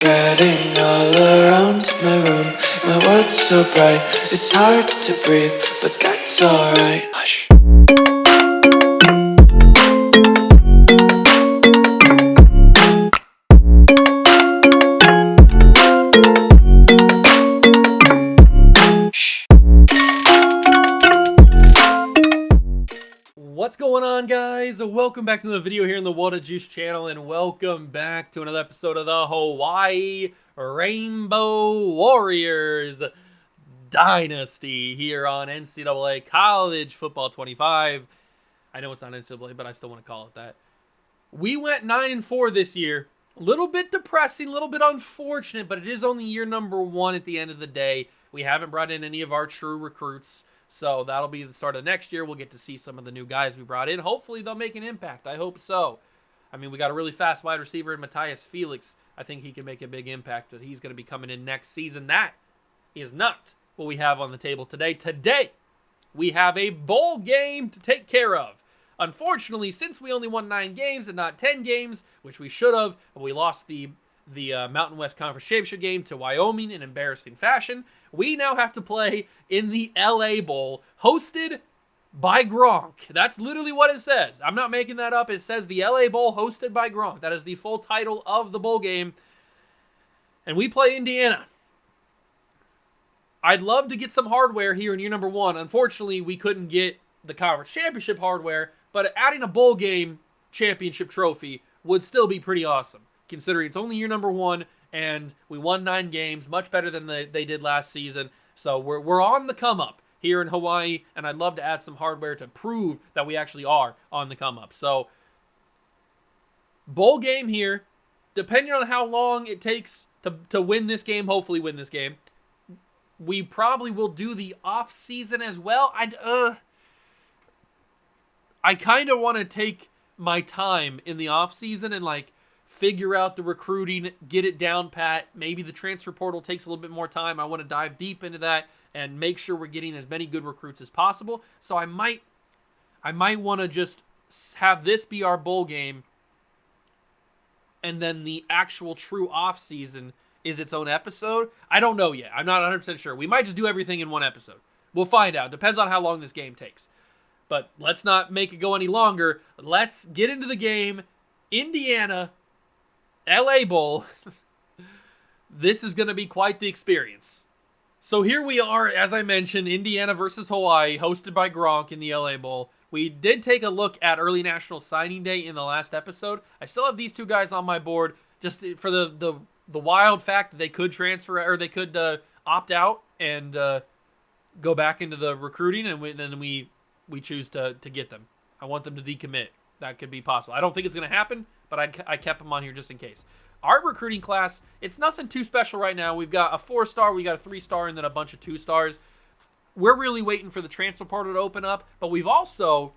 Getting all around my room, my world's so bright, it's hard to breathe, but that's alright. Hush. What's going on, guys? Welcome back to the video here in the Water Juice channel, and welcome back to another episode of the Hawaii Rainbow Warriors Dynasty here on NCAA College Football 25. I know it's not NCAA, but I still want to call it that. We went 9-4 this year. A little bit depressing, a little bit unfortunate, but it is only year number 1 at the end of the day. We haven't brought in any of our true recruits. So that'll be the start of next year. We'll get to see some of the new guys we brought in. Hopefully they'll make an impact. I hope so. I mean, we got a really fast wide receiver in Matthias Felix. I think he can make a big impact, but he's going to be coming in next season. That is not what we have on the table today. Today, we have a bowl game to take care of. Unfortunately, since we only won 9 games and not 10 games, which we should have, but we lost the Mountain West Conference Championship game to Wyoming in embarrassing fashion, we now have to play in the LA Bowl, hosted by Gronk. That's literally what it says. I'm not making that up. It says the LA Bowl hosted by Gronk. That is the full title of the bowl game. And we play Indiana. I'd love to get some hardware here in year number 1. Unfortunately, we couldn't get the conference championship hardware, but adding a bowl game championship trophy would still be pretty awesome, considering it's only year number 1 and we won 9 games, much better than they did last season. So we're on the come up here in Hawaii, and I'd love to add some hardware to prove that we actually are on the come up. So bowl game here, depending on how long it takes to win this game, hopefully win this game. We probably will do the off season as well. I kind of want to take my time in the off season and figure out the recruiting, get it down pat. Maybe the transfer portal takes a little bit more time. I want to dive deep into that and make sure we're getting as many good recruits as possible. So I might want to just have this be our bowl game, and then the actual true off season is its own episode. I don't know yet. I'm not 100% sure. We might just do everything in one episode. We'll find out. Depends on how long this game takes. But let's not make it go any longer. Let's get into the game. Indiana, LA Bowl. This is going to be quite the experience. So here we are, as I mentioned, Indiana versus Hawaii, hosted by Gronk in the LA Bowl. We did take a look at early National Signing Day in the last episode. I still have these two guys on my board just for the wild fact that they could transfer, or they could opt out and go back into the recruiting, and then we choose to get them. I want them to decommit. That could be possible. I don't think it's going to happen, but I kept them on here just in case. Our recruiting class, it's nothing too special right now. We've got a 4-star, we got a 3-star, and then a bunch of 2-stars. We're really waiting for the transfer portal to open up, but we've also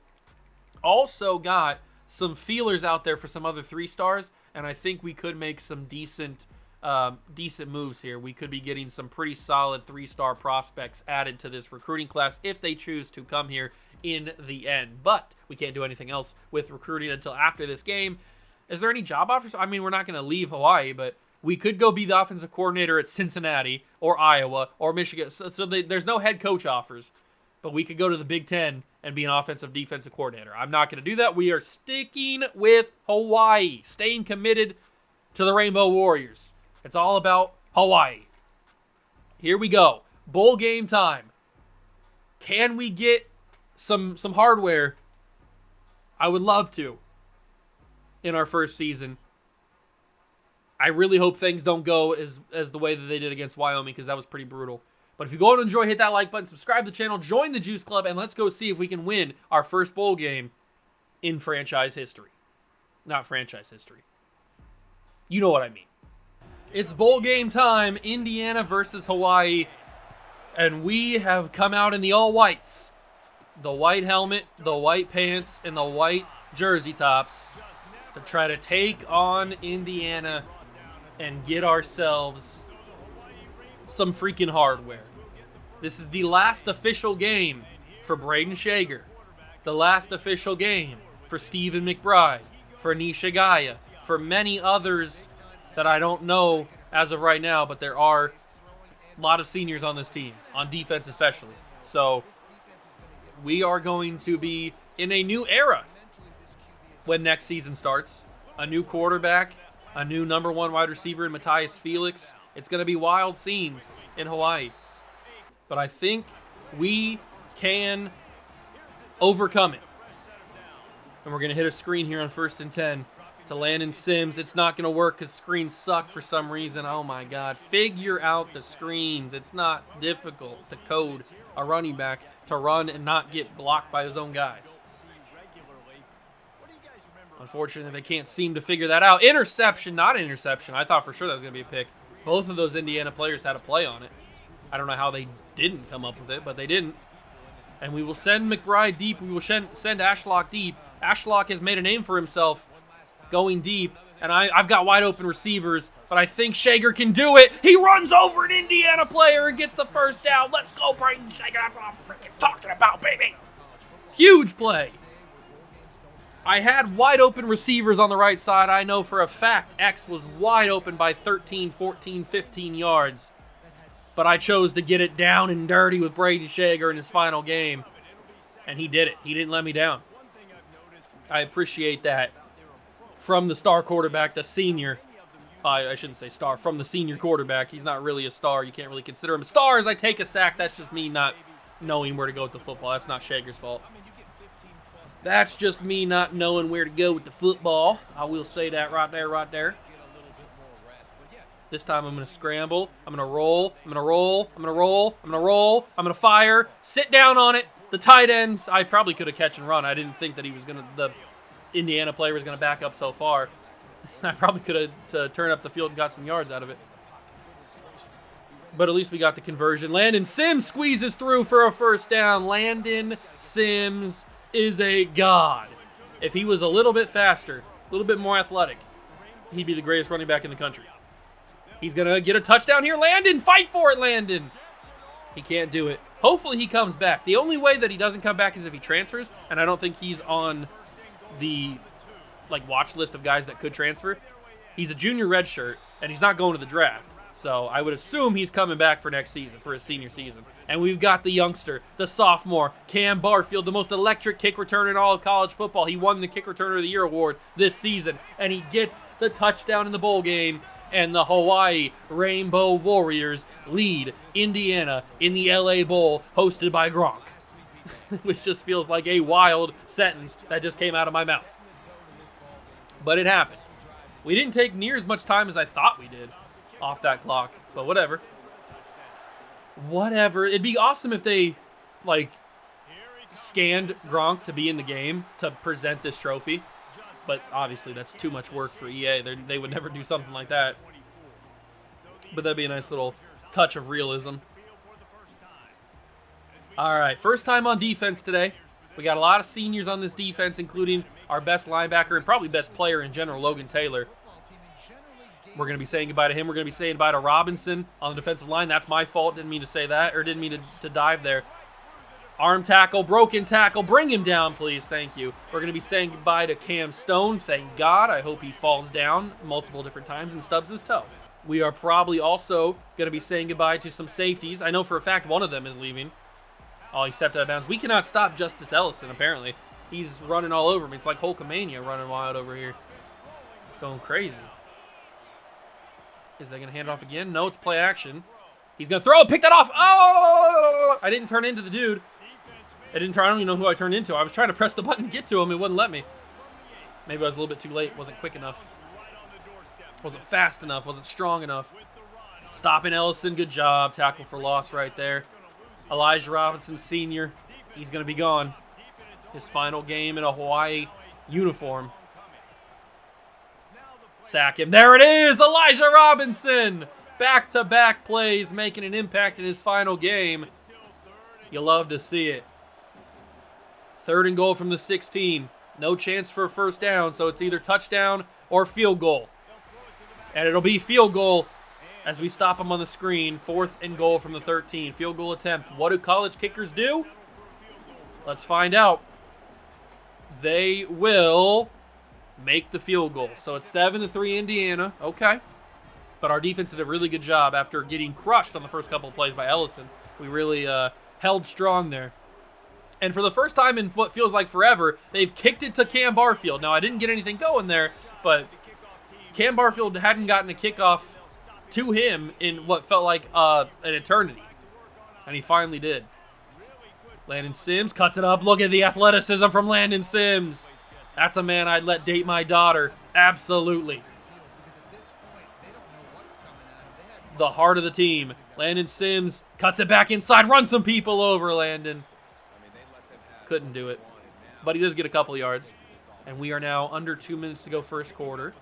got some feelers out there for some other 3-stars, and I think we could make some decent moves here. We could be getting some pretty solid 3-star prospects added to this recruiting class if they choose to come here in the end. But we can't do anything else with recruiting until after this game. Is there any job offers? I mean, we're not going to leave Hawaii, but we could go be the offensive coordinator at Cincinnati or Iowa or Michigan. So there's no head coach offers, but we could go to the Big Ten and be an offensive defensive coordinator. I'm not going to do that. We are sticking with Hawaii, staying committed to the Rainbow Warriors. It's all about Hawaii. Here we go. Bowl game time. Can we get some hardware? I would love to in our first season. I really hope things don't go as the way that they did against Wyoming, because that was pretty brutal. But if you go and enjoy, hit that like button, subscribe to the channel, join the Juice Club, and let's go see if we can win our first bowl game in franchise history. Not franchise history. You know what I mean. It's bowl game time, Indiana versus Hawaii, and we have come out in the all whites. The white helmet, the white pants, and the white jersey tops to try to take on Indiana and get ourselves some freaking hardware. This is the last official game for Braden Shager, the last official game for Stephen McBride, for Nisha Gaya, for many others that I don't know as of right now, but there are a lot of seniors on this team, on defense especially. So we are going to be in a new era when next season starts. A new quarterback, a new number 1 wide receiver in Matthias Felix. It's going to be wild scenes in Hawaii. But I think we can overcome it. And we're going to hit a screen here on 1st and 10 to Landon Sims. It's not going to work because screens suck for some reason. Oh my God. Figure out the screens. It's not difficult to code a running back to run and not get blocked by his own guys. Unfortunately, they can't seem to figure that out. Interception, not interception. I thought for sure that was going to be a pick. Both of those Indiana players had a play on it. I don't know how they didn't come up with it, but they didn't. And we will send McBride deep. We will send Ashlock deep. Ashlock has made a name for himself going deep. And I've got wide open receivers, but I think Shager can do it. He runs over an Indiana player and gets the first down. Let's go, Brayden Shager. That's what I'm freaking talking about, baby. Huge play. I had wide open receivers on the right side. I know for a fact X was wide open by 13, 14, 15 yards. But I chose to get it down and dirty with Brayden Shager in his final game. And he did it. He didn't let me down. I appreciate that. From the star quarterback, the senior. I shouldn't say star. From the senior quarterback. He's not really a star. You can't really consider him a star. As I take a sack, that's just me not knowing where to go with the football. That's not Shager's fault. That's just me not knowing where to go with the football. I will say that right there, right there. This time I'm going to scramble. I'm going to roll. I'm going to roll. I'm going to roll. I'm going to roll. I'm going to fire. Sit down on it. The tight ends, I probably could have catch and run. I didn't think that he was going to, the Indiana player was going to back up so far. I probably could have turned up the field and got some yards out of it. But at least we got the conversion. Landon Sims squeezes through for a first down. Landon Sims is a god. If he was a little bit faster, a little bit more athletic, he'd be the greatest running back in the country. He's going to get a touchdown here. Landon, fight for it, Landon. He can't do it. Hopefully he comes back. The only way that he doesn't come back is if he transfers, and I don't think he's on the watch list of guys that could transfer. He's a junior redshirt, and he's not going to the draft. So I would assume he's coming back for next season, for his senior season. And we've got the youngster, the sophomore, Cam Barfield, the most electric kick returner in all of college football. He won the Kick Returner of the Year award this season, and he gets the touchdown in the bowl game. And the Hawaii Rainbow Warriors lead Indiana in the LA Bowl, hosted by Gronk. Which just feels like a wild sentence that just came out of my mouth. But it happened. We didn't take near as much time as I thought we did off that clock, but whatever. Whatever. It'd be awesome if they, scanned Gronk to be in the game to present this trophy. But obviously that's too much work for EA. They would never do something like that. But that'd be a nice little touch of realism. All right, first time on defense today. We got a lot of seniors on this defense, including our best linebacker and probably best player in general, Logan Taylor. We're going to be saying goodbye to him. We're going to be saying goodbye to Robinson on the defensive line. That's my fault. Didn't mean to say that, or didn't mean to dive there. Arm tackle, broken tackle. Bring him down, please. Thank you. We're going to be saying goodbye to Cam Stone. Thank God. I hope he falls down multiple different times and stubs his toe. We are probably also going to be saying goodbye to some safeties. I know for a fact one of them is leaving. Oh, he stepped out of bounds. We cannot stop Justice Ellison, apparently. He's running all over me. It's like Hulkamania running wild over here. Going crazy. Is they going to hand it off again? No, it's play action. He's going to throw it. Pick that off. Oh! I didn't turn into the dude. I don't even know who I turned into. I was trying to press the button to get to him. It wouldn't let me. Maybe I was a little bit too late. Wasn't quick enough. Wasn't fast enough. Wasn't strong enough. Stopping Ellison. Good job. Tackle for loss right there. Elijah Robinson Sr. He's going to be gone. His final game in a Hawaii uniform. Sack him. There it is. Elijah Robinson. Back-to-back plays, making an impact in his final game. You love to see it. 3rd and goal from the 16. No chance for a first down, so it's either touchdown or field goal. And it'll be field goal as we stop him on the screen. 4th and goal from the 13. Field goal attempt. What do college kickers do? Let's find out. They will make the field goal. So it's 7-3 Indiana. Okay. But our defense did a really good job after getting crushed on the first couple of plays by Ellison. We really held strong there. And for the first time in what feels like forever, they've kicked it to Cam Barfield. Now, I didn't get anything going there, but Cam Barfield hadn't gotten a kickoff to him in what felt like an eternity. And he finally did. Landon Sims cuts it up. Look at the athleticism from Landon Sims. That's a man I'd let date my daughter. Absolutely. The heart of the team. Landon Sims cuts it back inside. Runs some people over, Landon. Couldn't do it. But he does get a couple yards. And we are now under 2 minutes to go first quarter.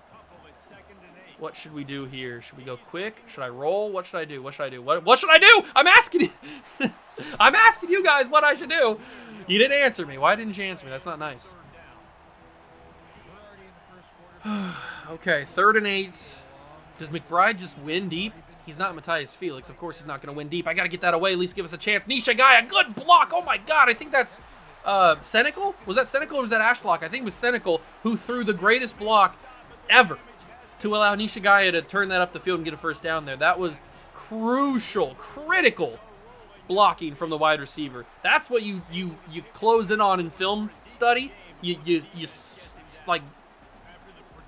What should we do here? Should we go quick? Should I roll? What should I do? What should I do? What should I do? I'm asking you. I'm asking you guys what I should do. You didn't answer me. Why didn't you answer me? That's not nice. Okay, 3rd and 8. Does McBride just win deep? He's not Matthias Felix. Of course he's not going to win deep. I got to get that away. At least give us a chance. Nisha Guy, a good block. Oh, my God. I think that's Senecal? Was that Senecal or was that Ashlock? I think it was Senecal who threw the greatest block ever to allow Nishigaya to turn that up the field and get a first down there. That was crucial, critical blocking from the wide receiver. That's what you close in on in film study. You like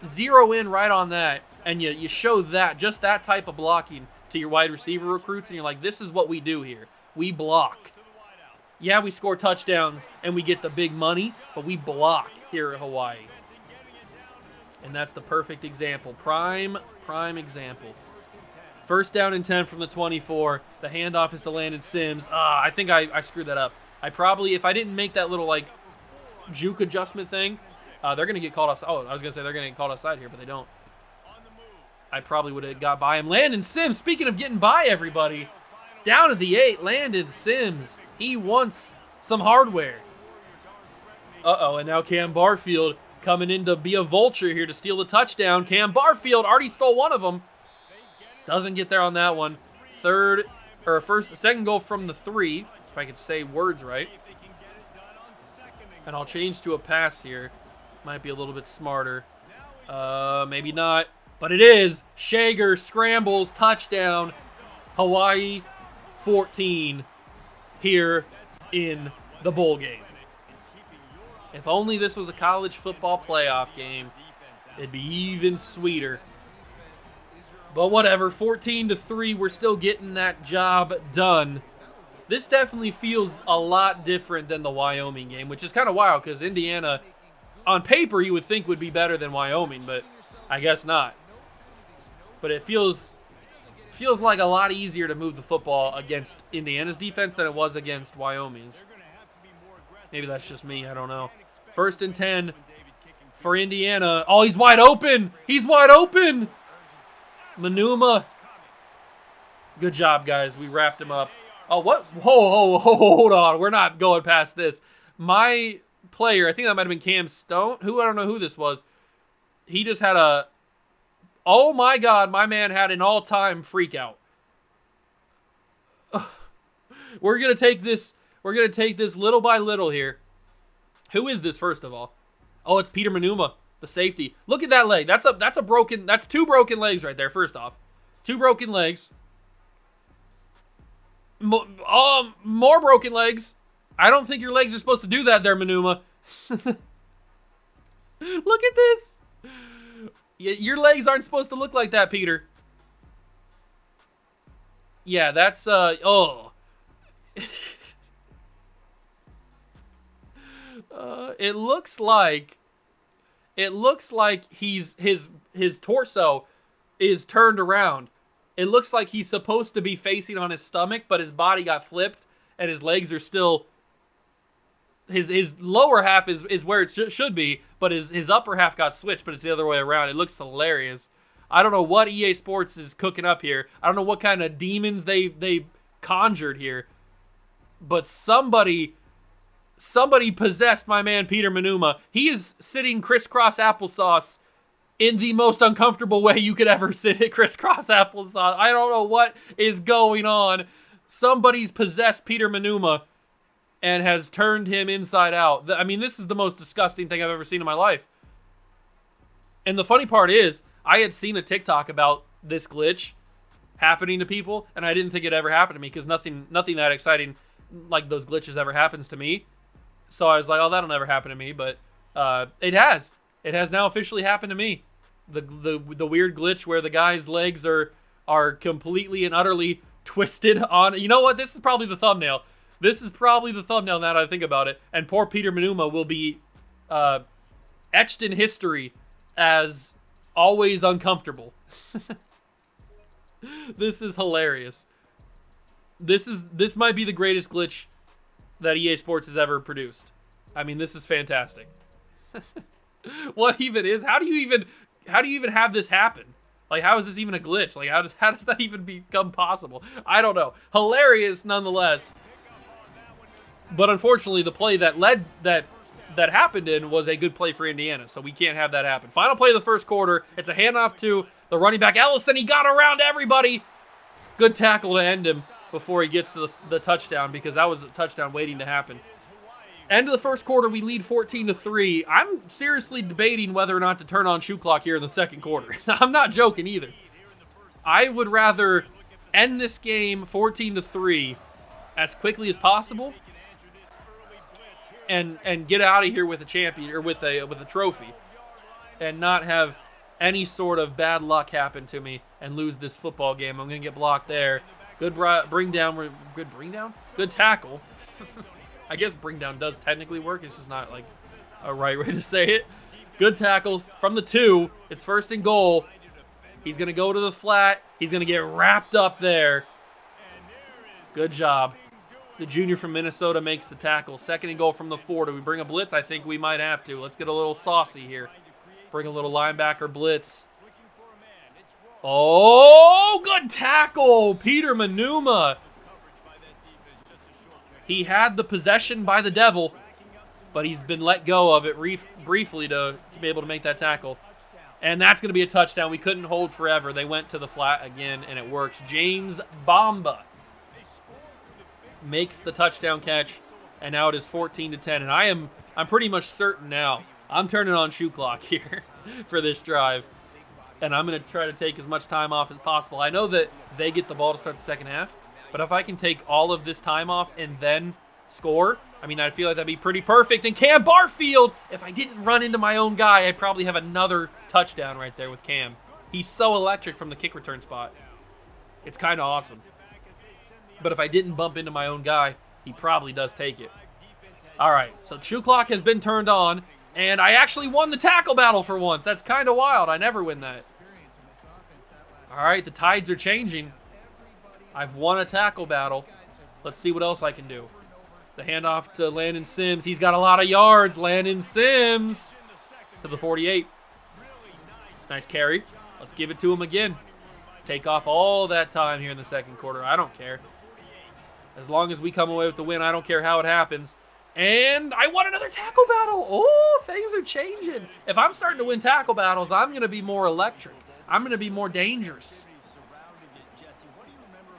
zero in right on that, and you show that, just that type of blocking to your wide receiver recruits, and you're like, this is what we do here. We block. Yeah, we score touchdowns and we get the big money, but we block here at Hawaii. And that's the perfect example. Prime example. 1st down and 10 from the 24. The handoff is to Landon Sims. I think I screwed that up. I probably, if I didn't make that little, like, juke adjustment thing, they're going to get called off. Oh, I was going to say they're going to get called offside here, but they don't. I probably would have got by him. Landon Sims, speaking of getting by everybody, down at the 8, Landon Sims. He wants some hardware. And now Cam Barfield coming in to be a vulture here to steal the touchdown. Cam Barfield already stole one of them. Doesn't get there on that one. Second goal from the 3, if I could say words right. And I'll change to a pass here. Might be a little bit smarter. Maybe not. But it is. Shager scrambles, touchdown. Hawaii 14 here in the bowl game. If only this was a college football playoff game, it'd be even sweeter. But whatever, 14-3, we're still getting that job done. This definitely feels a lot different than the Wyoming game, which is kind of wild because Indiana, on paper, you would think would be better than Wyoming, but I guess not. But it feels like a lot easier to move the football against Indiana's defense than it was against Wyoming's. Maybe that's just me, I don't know. 1st and 10 for Indiana. Oh, he's wide open. He's wide open. Manuma. Good job, guys. We wrapped him up. Oh, what? Hold on. We're not going past this. My player, I think that might have been Cam Stone. I don't know who this was. He just had a... Oh, my God. My man had an all-time freak out. We're going to take this little by little here. Who is this, first of all? Oh, it's Peter Manuma, the safety. Look at that leg. That's 2 broken legs right there, first off. 2 broken legs. More broken legs. I don't think your legs are supposed to do that there, Manuma. Look at this. Your legs aren't supposed to look like that, Peter. Yeah, that's, it looks like his torso is turned around. It looks like he's supposed to be facing on his stomach, but his body got flipped and his legs are still... His lower half is where it should be, but his upper half got switched, but it's the other way around. It looks hilarious. I don't know what EA Sports is cooking up here. I don't know what kind of demons they conjured here, but somebody possessed my man Peter Manuma. He is sitting crisscross applesauce in the most uncomfortable way you could ever sit at crisscross applesauce. I don't know what is going on. Somebody's possessed Peter Manuma and has turned him inside out. I mean, this is the most disgusting thing I've ever seen in my life. And the funny part is, I had seen a TikTok about this glitch happening to people, and I didn't think it ever happened to me because nothing that exciting like those glitches ever happens to me. So I was like, oh, that'll never happen to me, but it has. It has now officially happened to me. The weird glitch where the guy's legs are completely and utterly twisted on. You know what? This is probably the thumbnail. This is probably the thumbnail now that I think about it. And poor Peter Manuma will be etched in history as always uncomfortable. This is hilarious. This might be the greatest glitch that EA Sports has ever produced. I mean, this is fantastic. What even is? How do you even have this happen? Like, how is this even a glitch? Like, how does that even become possible? I don't know. Hilarious nonetheless. But unfortunately, the play that happened in was a good play for Indiana, so we can't have that happen. Final play of the first quarter. It's a handoff to the running back Ellison. He got around everybody. Good tackle to end him before he gets to the touchdown, because that was a touchdown waiting to happen. End of the first quarter, we lead 14-3. I'm seriously debating whether or not to turn on shoe clock here in the second quarter. I'm not joking either. I would rather end this game 14-3 as quickly as possible and get out of here with a champion or with a trophy, and not have any sort of bad luck happen to me and lose this football game. I'm gonna get blocked there. Good bring down. Good tackle. I guess bring down does technically work. It's just not like a right way to say it. Good tackles from the 2. It's first and goal. He's going to go to the flat. He's going to get wrapped up there. Good job. The junior from Minnesota makes the tackle. Second and goal from the 4. Do we bring a blitz? I think we might have to. Let's get a little saucy here. Bring a little linebacker blitz. Oh, good tackle. Peter Manuma. He had the possession by the devil, but he's been let go of it briefly to be able to make that tackle. And that's going to be a touchdown. We couldn't hold forever. They went to the flat again, and it works. James Bamba makes the touchdown catch, and now it is 14-10. And I'm pretty much certain now. I'm turning on shoe clock here for this drive, and I'm going to try to take as much time off as possible. I know that they get the ball to start the second half, but if I can take all of this time off and then score, I mean, I feel like that'd be pretty perfect. And Cam Barfield, if I didn't run into my own guy, I'd probably have another touchdown right there with Cam. He's so electric from the kick return spot. It's kind of awesome. But if I didn't bump into my own guy, he probably does take it. All right, so shoe clock has been turned on, and I actually won the tackle battle for once. That's kind of wild. I never win that. All right, the tides are changing. I've won a tackle battle. Let's see what else I can do. The handoff to Landon Sims. He's got a lot of yards. Landon Sims to the 48. Nice carry. Let's give it to him again. Take off all that time here in the second quarter. I don't care. As long as we come away with the win, I don't care how it happens. And I won another tackle battle. Oh, things are changing. If I'm starting to win tackle battles, I'm going to be more electric. I'm going to be more dangerous.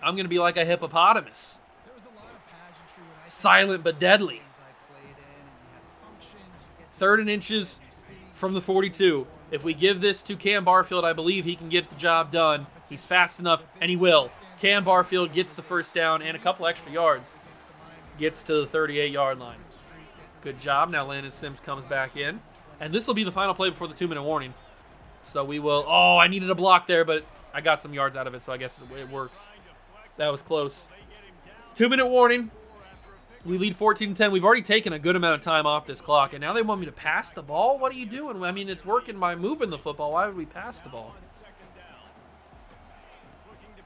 I'm going to be like a hippopotamus. Silent but deadly. 3rd and inches from the 42. If we give this to Cam Barfield, I believe he can get the job done. He's fast enough, and he will. Cam Barfield gets the first down and a couple extra yards. Gets to the 38-yard line. Good job. Now Landon Sims comes back in. And this will be the final play before the 2-minute warning. So we will... Oh, I needed a block there, but I got some yards out of it, so I guess it works. That was close. 2-minute warning. We lead 14-10. We've already taken a good amount of time off this clock, and now they want me to pass the ball? What are you doing? I mean, it's working by moving the football. Why would we pass the ball?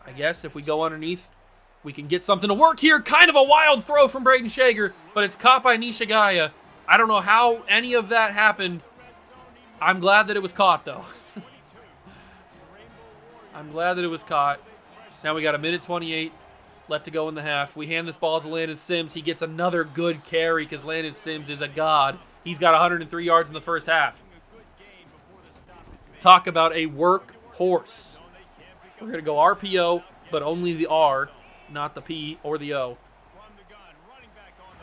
I guess if we go underneath, we can get something to work here. Kind of a wild throw from Braden Shager, but it's caught by Nishigaya. I don't know how any of that happened. I'm glad that it was caught, though. I'm glad that it was caught. Now we got 1:28 left to go in the half. We hand this ball to Landon Sims. He gets another good carry because Landon Sims is a god. He's got 103 yards in the first half. Talk about a workhorse. We're going to go RPO, but only the R, not the P or the O.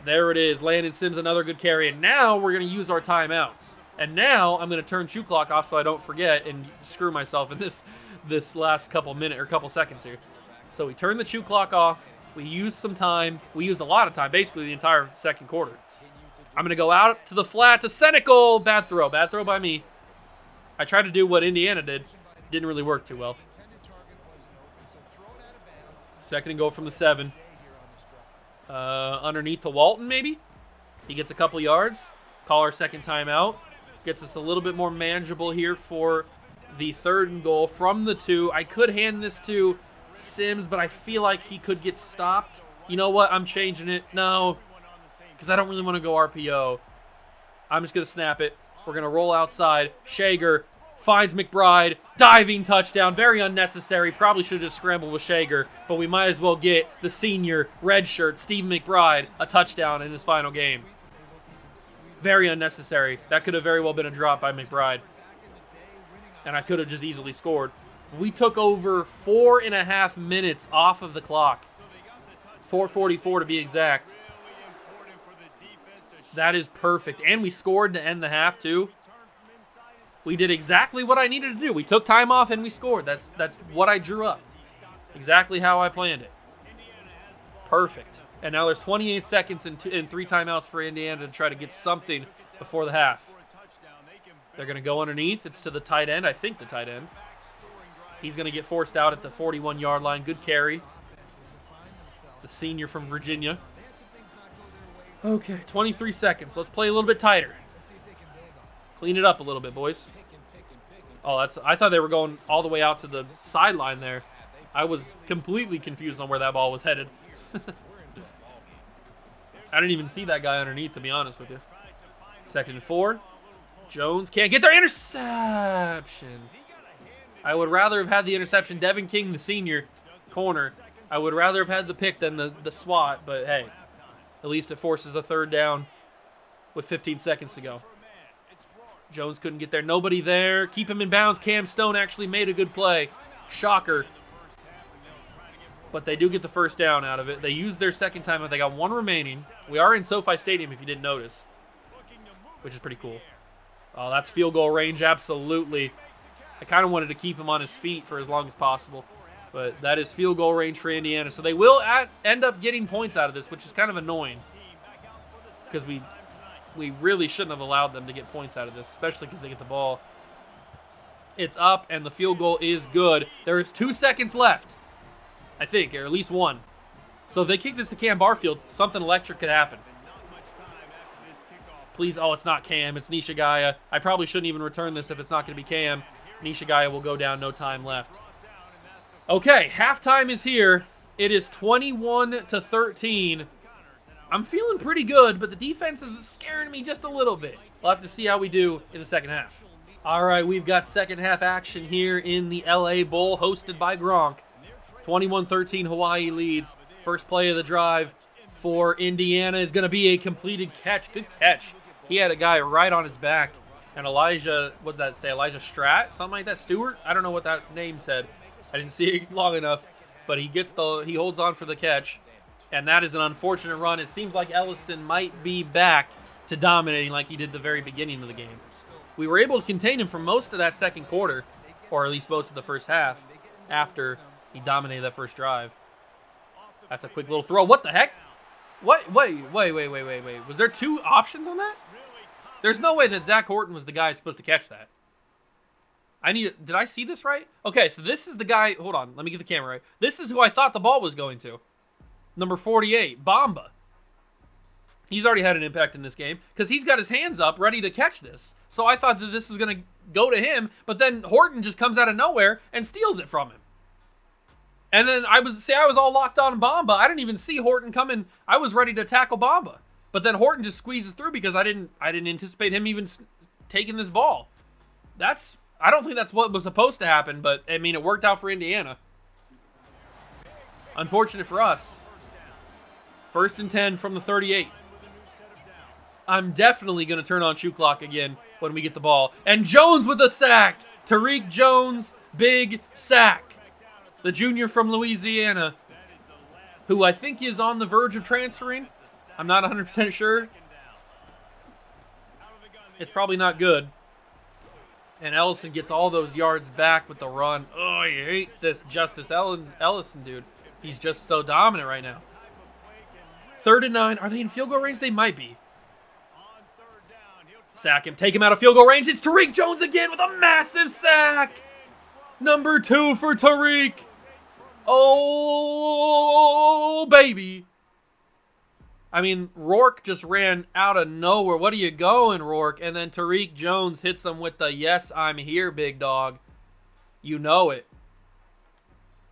There it is. Landon Sims, another good carry. And now we're going to use our timeouts. And now I'm going to turn shoe clock off so I don't forget and screw myself in this this last couple seconds here. So we turned the chew clock off. We used some time. We used a lot of time, basically the entire second quarter. I'm going to go out to the flat to Senecal. Bad throw by me. I tried to do what Indiana did. Didn't really work too well. Second and goal from the 7. Underneath to Walton, maybe? He gets a couple yards. Call our second timeout. Gets us a little bit more manageable here for the 3rd and goal from the 2. I could hand this to Sims, but I feel like he could get stopped. You know what? I'm changing it. No, because I don't really want to go RPO. I'm just going to snap it. We're going to roll outside. Shager finds McBride. Diving touchdown. Very unnecessary. Probably should have just scrambled with Shager, but we might as well get the senior redshirt, Stephen McBride, a touchdown in his final game. Very unnecessary. That could have very well been a drop by McBride. And I could have just easily scored. We took over 4.5 minutes off of the clock. 4:44 to be exact. That is perfect. And we scored to end the half, too. We did exactly what I needed to do. We took time off and we scored. That's what I drew up. Exactly how I planned it. Perfect. And now there's 28 seconds and 3 timeouts for Indiana to try to get something before the half. They're going to go underneath. It's to the tight end. I think the tight end. He's going to get forced out at the 41-yard line. Good carry. The senior from Virginia. Okay, 23 seconds. Let's play a little bit tighter. Clean it up a little bit, boys. Oh, I thought they were going all the way out to the sideline there. I was completely confused on where that ball was headed. I didn't even see that guy underneath, to be honest with you. 2nd and 4. Jones can't get their interception. I would rather have had the interception. Devin King, the senior corner. I would rather have had the pick than the swat, but hey, at least it forces a 3rd down with 15 seconds to go. Jones couldn't get there. Nobody there. Keep him in bounds. Cam Stone actually made a good play. Shocker. But they do get the 1st down out of it. They used their second timeout. They got 1 remaining. We are in SoFi Stadium, if you didn't notice, which is pretty cool. Oh, that's field goal range, absolutely. I kind of wanted to keep him on his feet for as long as possible, but that is field goal range for Indiana. So they will end up getting points out of this, which is kind of annoying because we really shouldn't have allowed them to get points out of this, especially because they get the ball. It's up, and the field goal is good. There is 2 seconds left, I think, or at least 1. So if they kick this to Cam Barfield, something electric could happen. Please, oh, it's not Cam, it's Nishigaya. I probably shouldn't even return this if it's not going to be Cam. Nishigaya will go down, no time left. Okay, halftime is here. It is 21-13. I'm feeling pretty good, but the defense is scaring me just a little bit. We'll have to see how we do in the second half. All right, we've got second half action here in the LA Bowl, hosted by Gronk. 21-13, Hawaii leads. First play of the drive for Indiana is going to be a completed catch. Good catch. He had a guy right on his back. And Elijah, what does that say? Elijah Stratt? Something like that? Stewart? I don't know what that name said. I didn't see it long enough. But he holds on for the catch. And that is an unfortunate run. It seems like Ellison might be back to dominating like he did the very beginning of the game. We were able to contain him for most of that second quarter, or at least most of the first half, after he dominated that first drive. That's a quick little throw. What the heck? What? Wait. Was there 2 options on that? There's no way that Zach Horton was the guy that's supposed to catch that. Did I see this right? Okay, so this is the guy. Hold on. Let me get the camera right. This is who I thought the ball was going to. Number 48, Bamba. He's already had an impact in this game because he's got his hands up ready to catch this. So I thought that this was going to go to him, but then Horton just comes out of nowhere and steals it from him. And then I was all locked on Bamba. I didn't even see Horton coming. I was ready to tackle Bamba. But then Horton just squeezes through because I didn't anticipate him even taking this ball. I don't think that's what was supposed to happen, but I mean, it worked out for Indiana. Unfortunate for us. 1st and 10 from the 38. I'm definitely going to turn on shoe clock again when we get the ball. And Jones with a sack. Tariq Jones, big sack. The junior from Louisiana, who I think is on the verge of transferring. I'm not 100% sure. It's probably not good. And Ellison gets all those yards back with the run. Oh, I hate this Justice Ellison, dude. He's just so dominant right now. 3rd and 9. Are they in field goal range? They might be. Sack him. Take him out of field goal range. It's Tariq Jones again with a massive sack. Number 2 for Tariq. Oh, baby. I mean, Rourke just ran out of nowhere. What are you going, Rourke? And then Tariq Jones hits him with the, yes, I'm here, big dog. You know it.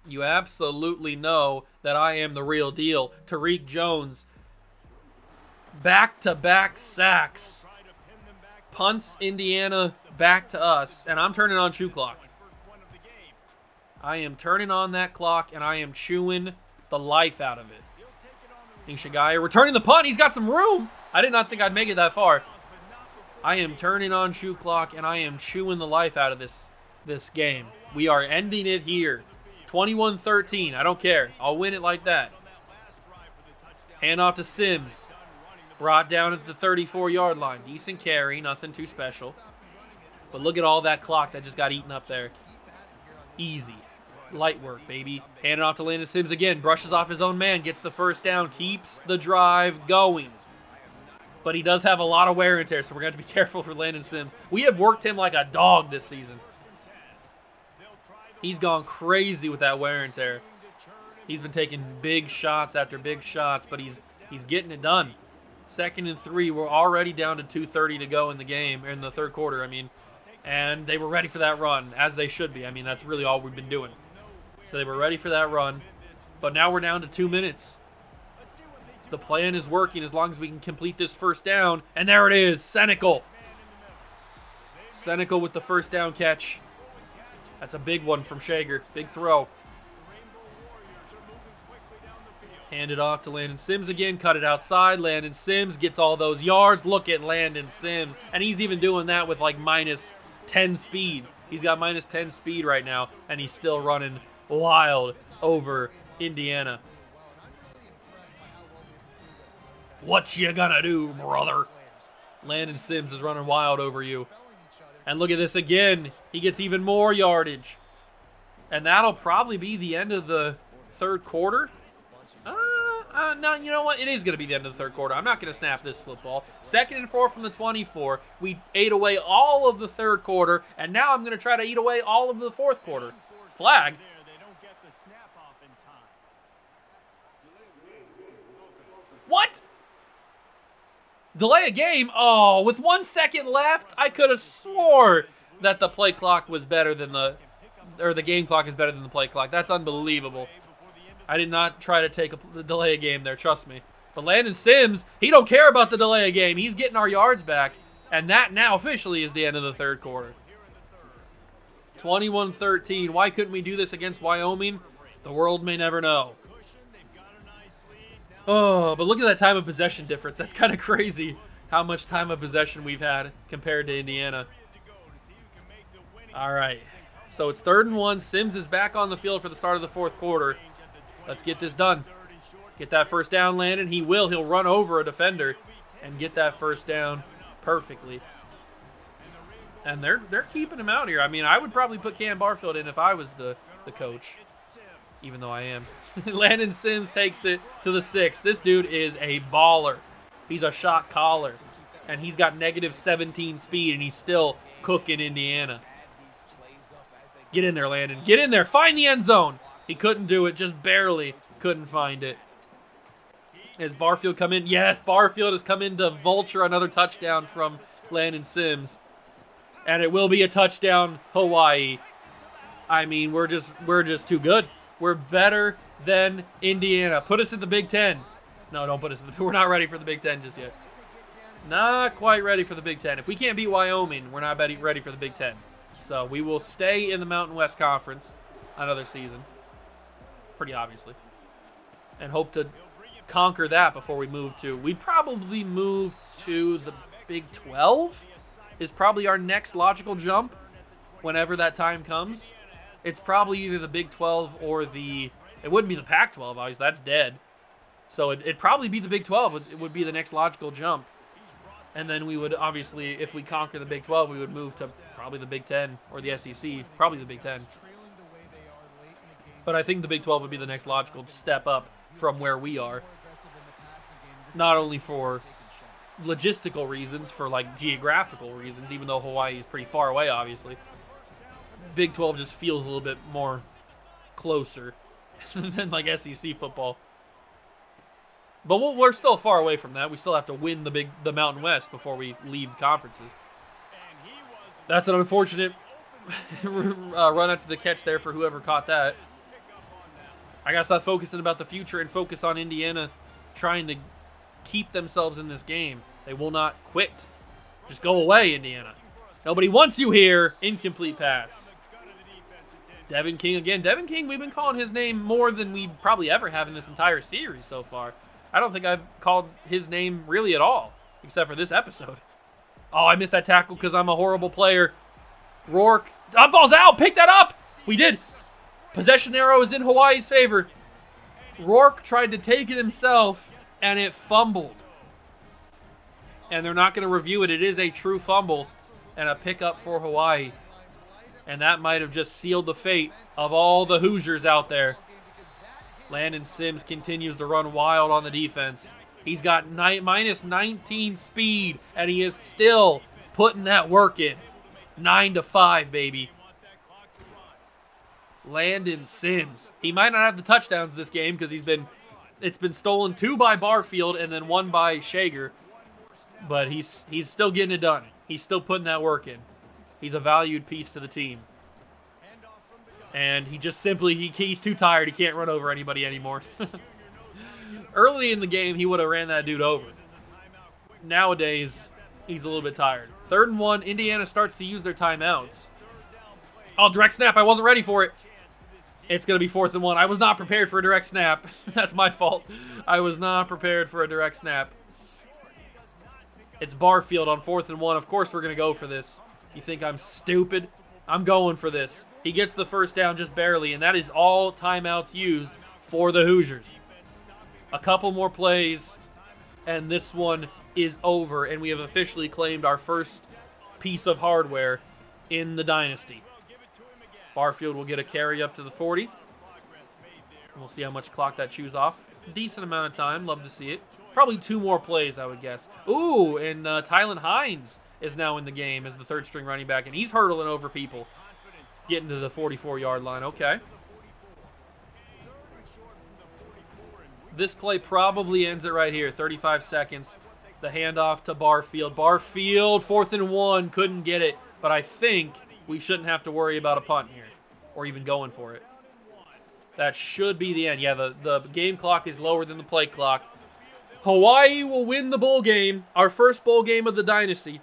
You absolutely know that I am the real deal. Tariq Jones, back-to-back sacks. Punts Indiana back to us, and I'm turning on chew clock. I am turning on that clock, and I am chewing the life out of it. Nishigaya returning the punt. He's got some room. I did not think I'd make it that far. I am turning on chew clock, and I am chewing the life out of this game. We are ending it here. 21-13. I don't care. I'll win it like that. Hand off to Sims. Brought down at the 34-yard line. Decent carry. Nothing too special. But look at all that clock that just got eaten up there. Easy. Light work, baby. Hand it off to Landon Sims again. Brushes off his own man. Gets the first down. Keeps the drive going. But he does have a lot of wear and tear, so we're going to have to be careful for Landon Sims. We have worked him like a dog this season. He's gone crazy with that wear and tear. He's been taking big shots after big shots, but he's getting it done. 2nd and 3. We're already down to 2:30 to go in the game, or in the third quarter, I mean. And they were ready for that run, as they should be. I mean, that's really all we've been doing. So they were ready for that run. But now we're down to 2 minutes. The plan is working as long as we can complete this first down. And there it is, Senecal. Senecal with the first down catch. That's a big one from Shager. Big throw. Hand it off to Landon Sims again. Cut it outside. Landon Sims gets all those yards. Look at Landon Sims. And he's even doing that with like minus 10 speed. He's got minus 10 speed right now. And he's still running wild over Indiana. What you gonna do, brother? Landon Sims is running wild over you. And look at this again. He gets even more yardage. And that'll probably be the end of the third quarter. No, you know what? It is going to be the end of the third quarter. I'm not going to snap this football. 2nd and 4 from the 24. We ate away all of the third quarter, and now I'm going to try to eat away all of the fourth quarter. Flag. What? Delay a game? Oh, with 1 second left, I could have swore that the play clock was better than the game clock is better than the play clock. That's unbelievable. I did not try to take the delay a game there, trust me. But Landon Sims, he don't care about the delay a game. He's getting our yards back, and that now officially is the end of the third quarter. 21-13. Why couldn't we do this against Wyoming? The world may never know. Oh, but look at that time of possession difference. That's kind of crazy how much time of possession we've had compared to Indiana. All right. So it's 3rd and 1. Sims is back on the field for the start of the fourth quarter. Let's get this done. Get that first down, Landon. He will. He'll run over a defender and get that first down perfectly. And they're keeping him out here. I mean, I would probably put Cam Barfield in if I was the coach, even though I am. Landon Sims takes it to the 6. This dude is a baller. He's a shot caller. And he's got negative 17 speed, and he's still cooking Indiana. Get in there, Landon. Get in there. Find the end zone. He couldn't do it. Just barely couldn't find it. Has Barfield come in? Yes, Barfield has come in to vulture another touchdown from Landon Sims. And it will be a touchdown, Hawai'i. I mean, we're just too good. We're better than Indiana. Put us in the Big Ten. No, don't put us in the... We're not ready for the Big Ten just yet. Not quite ready for the Big Ten. If we can't beat Wyoming, we're not ready for the Big Ten. So we will stay in the Mountain West Conference another season. Pretty obviously. And hope to conquer that before we move to... We'd probably move to the Big 12 is probably our next logical jump whenever that time comes. It's probably either the Big 12 or the... It wouldn't be the Pac-12, obviously. That's dead. So it'd probably be the Big 12. It would be the next logical jump. And then we would, obviously, if we conquer the Big 12, we would move to probably the Big Ten or the SEC, probably the Big Ten. But I think the Big 12 would be the next logical step up from where we are. Not only for logistical reasons, for like geographical reasons, even though Hawaii is pretty far away, obviously. Big 12 just feels a little bit more closer than like SEC football. But we're still far away from that. We still have to win the Mountain West before we leave conferences. That's an unfortunate run after the catch there for whoever caught that. I got to stop focusing about the future and focus on Indiana trying to keep themselves in this game. They will not quit. Just go away, Indiana. Nobody wants you here. Incomplete pass. Devin King again. Devin King, we've been calling his name more than we probably ever have in this entire series so far. I don't think I've called his name really at all, except for this episode. Oh, I missed that tackle because I'm a horrible player. Rourke. That ball's out. Pick that up. We did. Possession arrow is in Hawaii's favor. Rourke tried to take it himself, and it fumbled. And they're not going to review it. It is a true fumble and a pickup for Hawaii. And that might have just sealed the fate of all the Hoosiers out there. Landon Sims continues to run wild on the defense. He's got minus 19 speed, and he is still putting that work in. 9-5, baby. Landon Sims. He might not have the touchdowns this game because it's been stolen 2 by Barfield and then 1 by Shager. But he's still getting it done. He's still putting that work in. He's a valued piece to the team. And he just simply, he's too tired. He can't run over anybody anymore. Early in the game, he would have ran that dude over. Nowadays, he's a little bit tired. 3rd and 1, Indiana starts to use their timeouts. Oh, direct snap. I wasn't ready for it. It's going to be 4th and 1. I was not prepared for a direct snap. That's my fault. I was not prepared for a direct snap. It's Barfield on 4th and 1. Of course we're going to go for this. You think I'm stupid? I'm going for this. He gets the first down just barely, and that is all timeouts used for the Hoosiers. A couple more plays, and this one is over, and we have officially claimed our first piece of hardware in the Dynasty. Barfield will get a carry up to the 40. We'll see how much clock that chews off. Decent amount of time. Love to see it. Probably 2 more plays, I would guess. Ooh, and Tylan Hines is now in the game as the 3rd-string running back, and he's hurdling over people, getting to the 44-yard line. Okay. This play probably ends it right here. 35 seconds. The handoff to Barfield. Barfield, 4th and 1, couldn't get it, but I think we shouldn't have to worry about a punt here or even going for it. That should be the end. Yeah, the game clock is lower than the play clock. Hawaii will win the bowl game, our first bowl game of the Dynasty.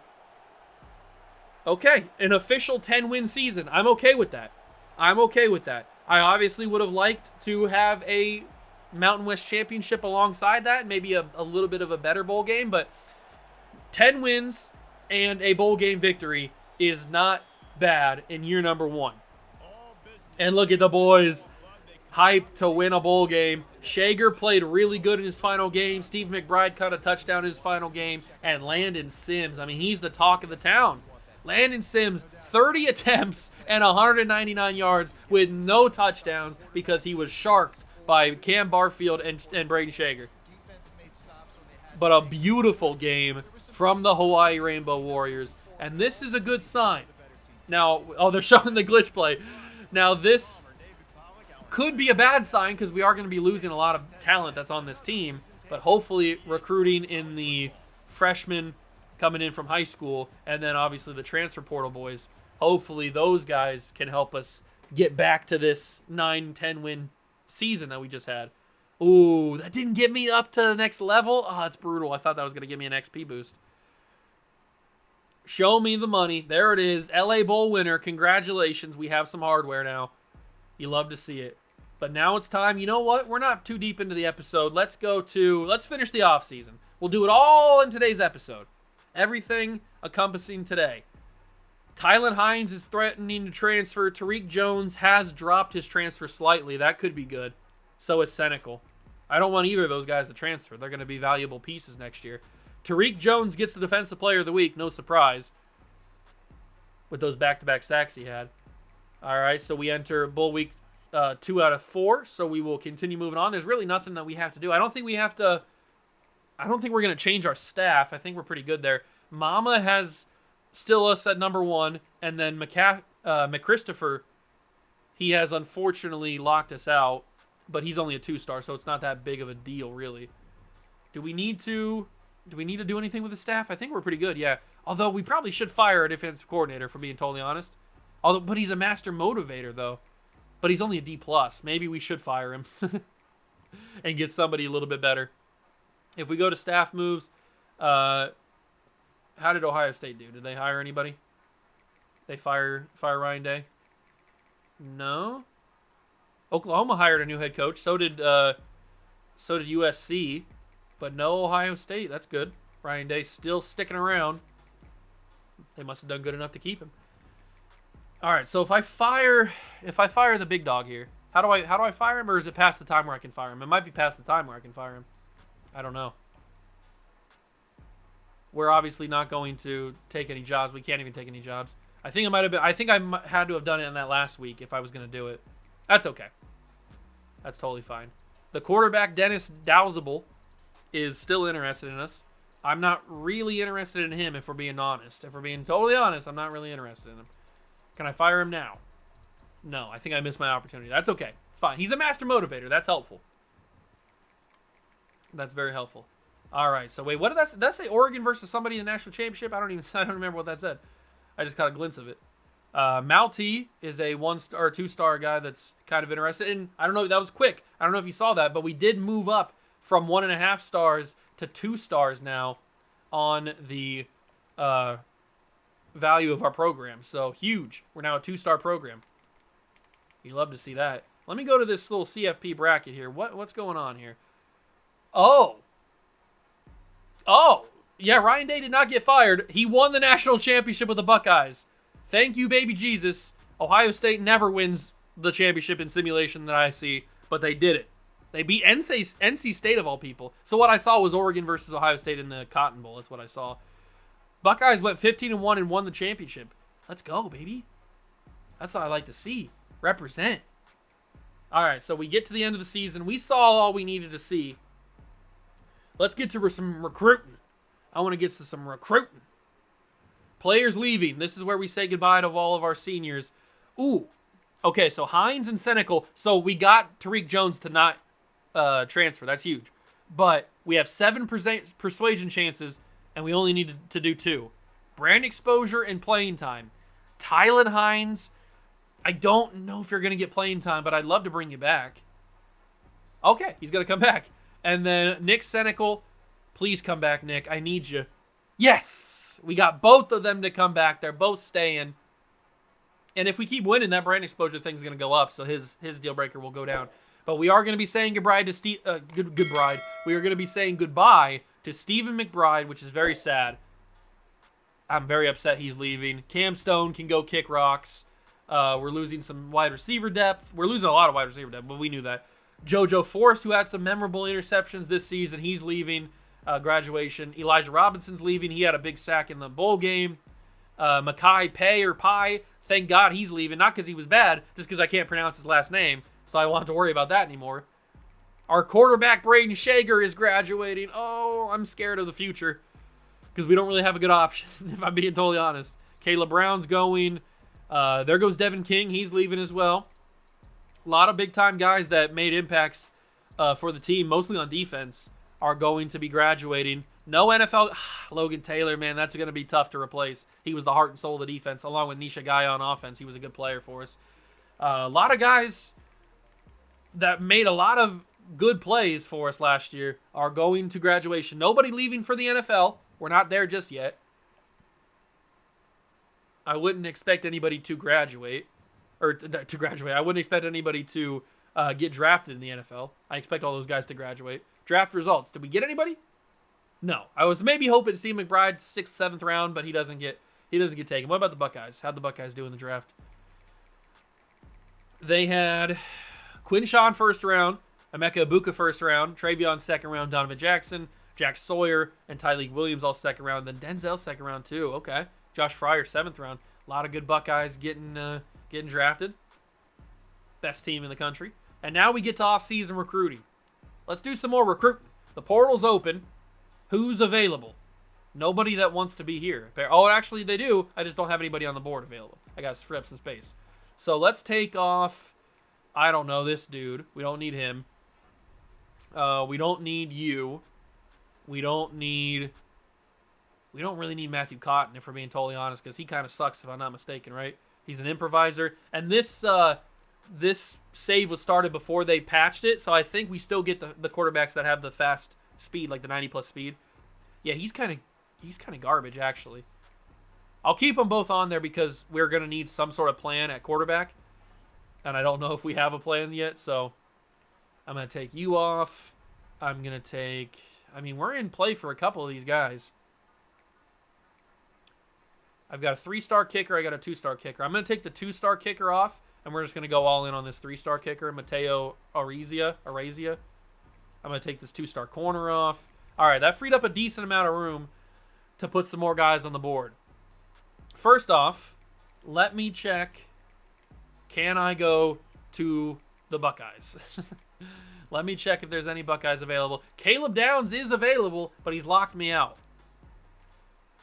Okay, an official 10-win season. I'm okay with that. I'm okay with that. I obviously would have liked to have a Mountain West Championship alongside that, maybe a little bit of a better bowl game, but 10 wins and a bowl game victory is not bad in year number 1. And look at the boys hyped to win a bowl game. Shager played really good in his final game. Steve McBride caught a touchdown in his final game. And Landon Sims, I mean, he's the talk of the town. Landon Sims, 30 attempts and 199 yards with no touchdowns because he was sharked by Cam Barfield and Braden Shager. But a beautiful game from the Hawaii Rainbow Warriors. And this is a good sign. Now, they're showing the glitch play. Now, this could be a bad sign because we are going to be losing a lot of talent that's on this team. But hopefully recruiting in the freshmen coming in from high school and then obviously the transfer portal boys, hopefully those guys can help us get back to this 9-10 win season that we just had. Ooh, that didn't get me up to the next level. Oh, that's brutal. I thought that was going to give me an XP boost. Show me the money. There it is. LA Bowl winner. Congratulations. We have some hardware now. You love to see it. But now it's time. You know what? We're not too deep into the episode. Let's finish the offseason. We'll do it all in today's episode. Everything encompassing today. Tylan Hines is threatening to transfer. Tariq Jones has dropped his transfer slightly. That could be good. So is Senecal. I don't want either of those guys to transfer. They're going to be valuable pieces next year. Tariq Jones gets the Defensive Player of the Week. No surprise. with those back-to-back sacks he had. All right, so we enter Bull Week 2 out of 4, so we will continue moving on. There's really nothing that we have to do. I don't think we're going to change our staff. I think we're pretty good there. Mama has still us at number 1, and then McChristopher, he has unfortunately locked us out, but he's only a 2-star, so it's not that big of a deal, really. Do we need to do anything with the staff? I think we're pretty good, yeah. Although we probably should fire a defensive coordinator, for being totally honest. But he's a master motivator, though. But he's only a D+. Maybe we should fire him and get somebody a little bit better. If we go to staff moves, how did Ohio State do? Did they hire anybody? They fire Ryan Day? No. Oklahoma hired a new head coach. So did USC, but no Ohio State. That's good. Ryan Day's still sticking around. They must have done good enough to keep him. All right, so if I fire the big dog here, how do I fire him, or is it past the time where I can fire him? It might be past the time where I can fire him. I don't know. We're obviously not going to take any jobs. We can't even take any jobs. I think I had to have done it in that last week if I was going to do it. That's okay. That's totally fine. The quarterback, Dennis Dowsable, is still interested in us. I'm not really interested in him, if we're being honest. If we're being totally honest, I'm not really interested in him. Can I fire him now? No, I think I missed my opportunity. That's okay. It's fine. He's a master motivator. That's helpful. That's very helpful. All right. So wait, what did that say? Oregon versus somebody in the national championship? I don't remember what that said. I just got a glimpse of it. Malti is a 1-star or 2-star guy that's kind of interested. And I don't know. That was quick. I don't know if you saw that, but we did move up from 1.5 stars to 2 stars now on the value of our program. So huge. We're now a 2-star program. You love to see that. Let me go to this little CFP bracket here. What's going on here? Oh, yeah, Ryan Day did not get fired. He won the national championship with the Buckeyes. Thank you, baby Jesus. Ohio State never wins the championship in simulation that I see, but they did it. They beat NC State of all people. So what I saw was Oregon versus Ohio State in the Cotton Bowl. That's what I saw. Buckeyes went 15-1 and won the championship. Let's go, baby. That's what I like to see. Represent. All right, so we get to the end of the season. We saw all we needed to see. Let's get to some recruiting. I want to get to some recruiting. Players leaving. This is where we say goodbye to all of our seniors. Ooh. Okay, so Hines and Senecal. So we got Tariq Jones to not transfer. That's huge. But we have 7% persuasion chances, and we only need to do 2. Brand exposure and playing time. Tylan Hines, I don't know if you're going to get playing time, but I'd love to bring you back. Okay, he's going to come back. And then Nick Senecal, please come back, Nick. I need you. Yes! We got both of them to come back. They're both staying. And if we keep winning, that brand exposure thing's going to go up, so his deal breaker will go down. But we are going to be saying goodbye to We are going to be saying goodbye to Stephen McBride, which is very sad. I'm very upset he's leaving. Cam Stone can go kick rocks. We're losing some wide receiver depth. We're losing a lot of wide receiver depth, but we knew that. JoJo Force, who had some memorable interceptions this season, he's leaving. Graduation. Elijah Robinson's leaving. He had a big sack in the bowl game. Makai Pie, thank God he's leaving. Not because he was bad, just because I can't pronounce his last name, so I won't have to worry about that anymore. Our quarterback, Braden Shager, is graduating. Oh, I'm scared of the future because we don't really have a good option, if I'm being totally honest. Caleb Brown's going. There goes Devin King. He's leaving as well. A lot of big-time guys that made impacts for the team, mostly on defense, are going to be graduating. No NFL. Logan Taylor, man, that's going to be tough to replace. He was the heart and soul of the defense, along with Nisha Guy on offense. He was a good player for us. A lot of guys that made a lot of good plays for us last year are going to graduation. Nobody leaving for the NFL. We're not there just yet. I wouldn't expect anybody to graduate. Or to graduate. I wouldn't expect anybody to get drafted in the NFL. I expect all those guys to graduate. Draft results. Did we get anybody? No. I was maybe hoping to see McBride 6th, 7th round, but he doesn't get taken. What about the Buckeyes? How'd the Buckeyes do in the draft? They had Quinshawn 1st round, Emeka Ibuka 1st round, Travion 2nd round, Donovan Jackson, Jack Sawyer, and Tyleek Williams all 2nd round. Then Denzel 2nd round too. Okay. Josh Fryer 7th round. lot of good Buckeyes getting drafted. Best team in the country. And now we get to off-season recruiting. Let's do some more recruiting. The portal's open. Who's available? Nobody that wants to be here. Oh, actually, they do. I just don't have anybody on the board available. I got to free up some space. So let's take off, I don't know, this dude. We don't need him. We don't need you. We don't really need Matthew Cotton, if we're being totally honest, because he kind of sucks, if I'm not mistaken, right? He's an improviser. And this save was started before they patched it, so I think we still get the quarterbacks that have the fast speed, like the 90-plus speed. Yeah, he's kind of garbage, actually. I'll keep them both on there because we're going to need some sort of plan at quarterback, and I don't know if we have a plan yet, so I'm going to take you off. I'm going to take... I mean, we're in play for a couple of these guys. I've got a 3-star kicker. I got a 2-star kicker. I'm going to take the 2-star kicker off, and we're just going to go all in on this 3-star kicker, Mateo Arazia. I'm going to take this 2-star corner off. All right, that freed up a decent amount of room to put some more guys on the board. First off, let me check. Can I go to the Buckeyes? Let me check if there's any Buckeyes available. Caleb Downs is available, but he's locked me out.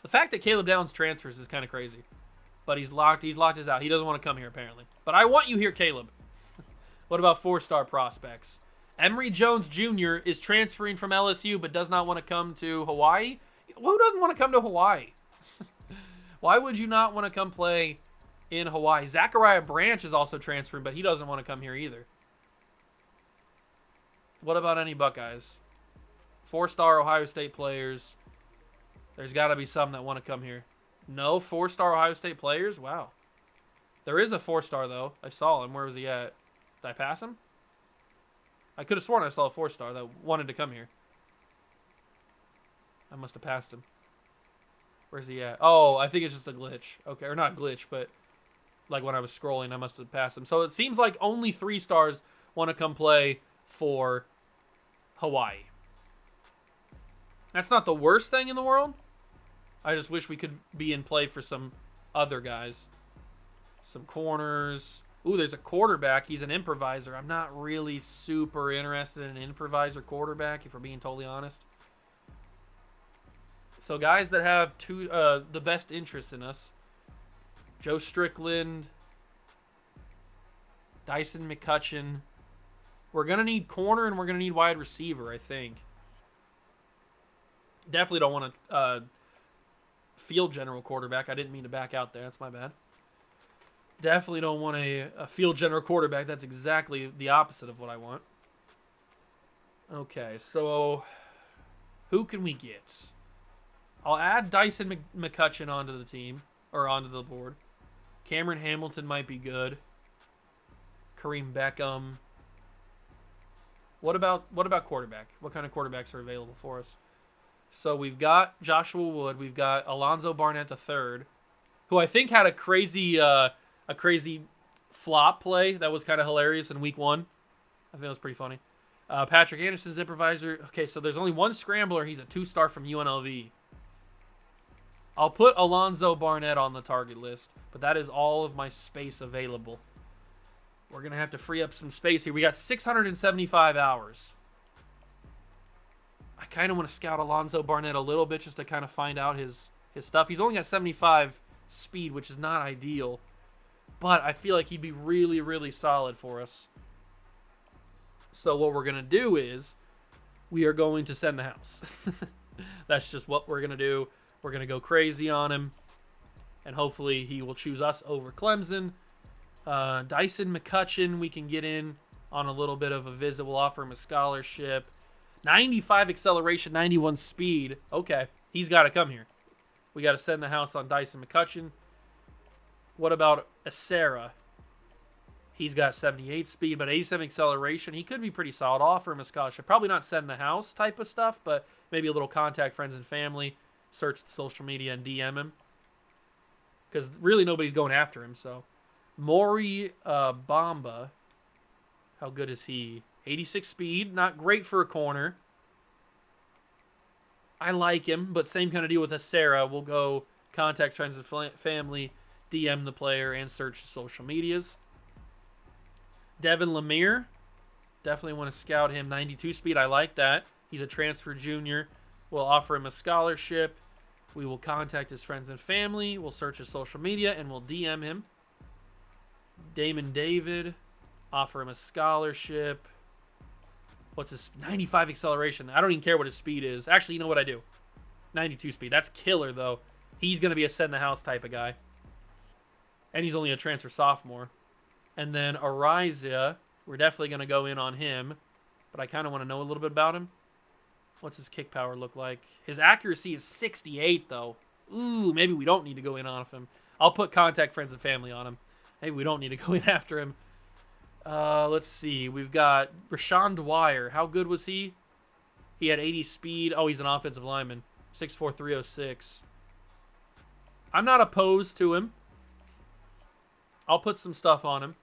The fact that Caleb Downs transfers is kind of crazy. But he's locked us out. He doesn't want to come here, apparently. But I want you here, Caleb. What about 4-star prospects? Emory Jones Jr. is transferring from LSU, but does not want to come to Hawaii. Who doesn't want to come to Hawaii? Why would you not want to come play in Hawaii? Zachariah Branch is also transferring, but he doesn't want to come here either. What about any Buckeyes? 4-star Ohio State players. There's got to be some that want to come here. No 4-star Ohio State players? Wow. There is a 4-star, though. I saw him. Where was he at? Did I pass him? I could have sworn I saw a 4-star that wanted to come here. I must have passed him. Where's he at? Oh, I think it's just a glitch. Okay, or not a glitch, but like when I was scrolling, I must have passed him. So it seems like only 3-stars want to come play for Hawaii. That's not the worst thing in the world. I just wish we could be in play for some other guys. Some corners. Ooh, there's a quarterback. He's an improviser. I'm not really super interested in an improviser quarterback, if we're being totally honest. So guys that have the best interests in us. Joe Strickland. Dyson McCutcheon. We're going to need corner and we're going to need wide receiver, I think. Definitely don't want a field general quarterback. I didn't mean to back out there. That's my bad. Definitely don't want a field general quarterback. That's exactly the opposite of what I want. Okay, so who can we get? I'll add Dyson McCutcheon onto the team, or onto the board. Cameron Hamilton might be good. Kareem Beckham. What about quarterback? What kind of quarterbacks are available for us? So we've got Joshua Wood. We've got Alonzo Barnett III, who I think had a crazy flop play that was kind of hilarious in week 1. I think that was pretty funny. Patrick Anderson's improviser. Okay, so there's only one scrambler. He's a 2-star from UNLV. I'll put Alonzo Barnett on the target list, but that is all of my space available. We're going to have to free up some space here. We got 675 hours. I kind of want to scout Alonzo Barnett a little bit just to kind of find out his stuff. He's only got 75 speed, which is not ideal, but I feel like he'd be really, really solid for us. So what we're going to do is we are going to send the house. That's just what we're going to do. We're going to go crazy on him, and hopefully he will choose us over Clemson. Dyson McCutcheon, we can get in on a little bit of a visit. We'll offer him a scholarship. 95 acceleration, 91 speed. Okay, he's got to come here. We got to send the house on Dyson McCutcheon. What about Acera? He's got 78 speed, but 87 acceleration. He could be pretty solid. I'll offer him a scholarship. Probably not send the house type of stuff, but maybe a little contact friends and family. Search the social media and DM him. Because really nobody's going after him, so. Maury Bamba. How good is he? 86 speed. Not great for a corner. I like him, but same kind of deal with Acera. We'll go contact friends and family. DM the player and search social medias. Devin Lemire, definitely want to scout him. 92 speed, I like that. He's a transfer junior. We'll offer him a scholarship. We will contact his friends and family. We'll search his social media, and we'll DM him. Damon David, offer him a scholarship. What's his 95 acceleration? I don't even care what his speed is. Actually, you know what I do? 92 speed. That's killer, though. He's going to be a send-the-house type of guy. And he's only a transfer sophomore. And then Ariza, we're definitely going to go in on him. But I kind of want to know a little bit about him. What's his kick power look like? His accuracy is 68, though. Ooh, maybe we don't need to go in on him. I'll put contact friends and family on him. Maybe we don't need to go in after him. Let's see. We've got Rashawn Dwyer. How good was he? He had 80 speed. Oh, he's an offensive lineman. 6'4", 306. I'm not opposed to him. I'll put some stuff on him.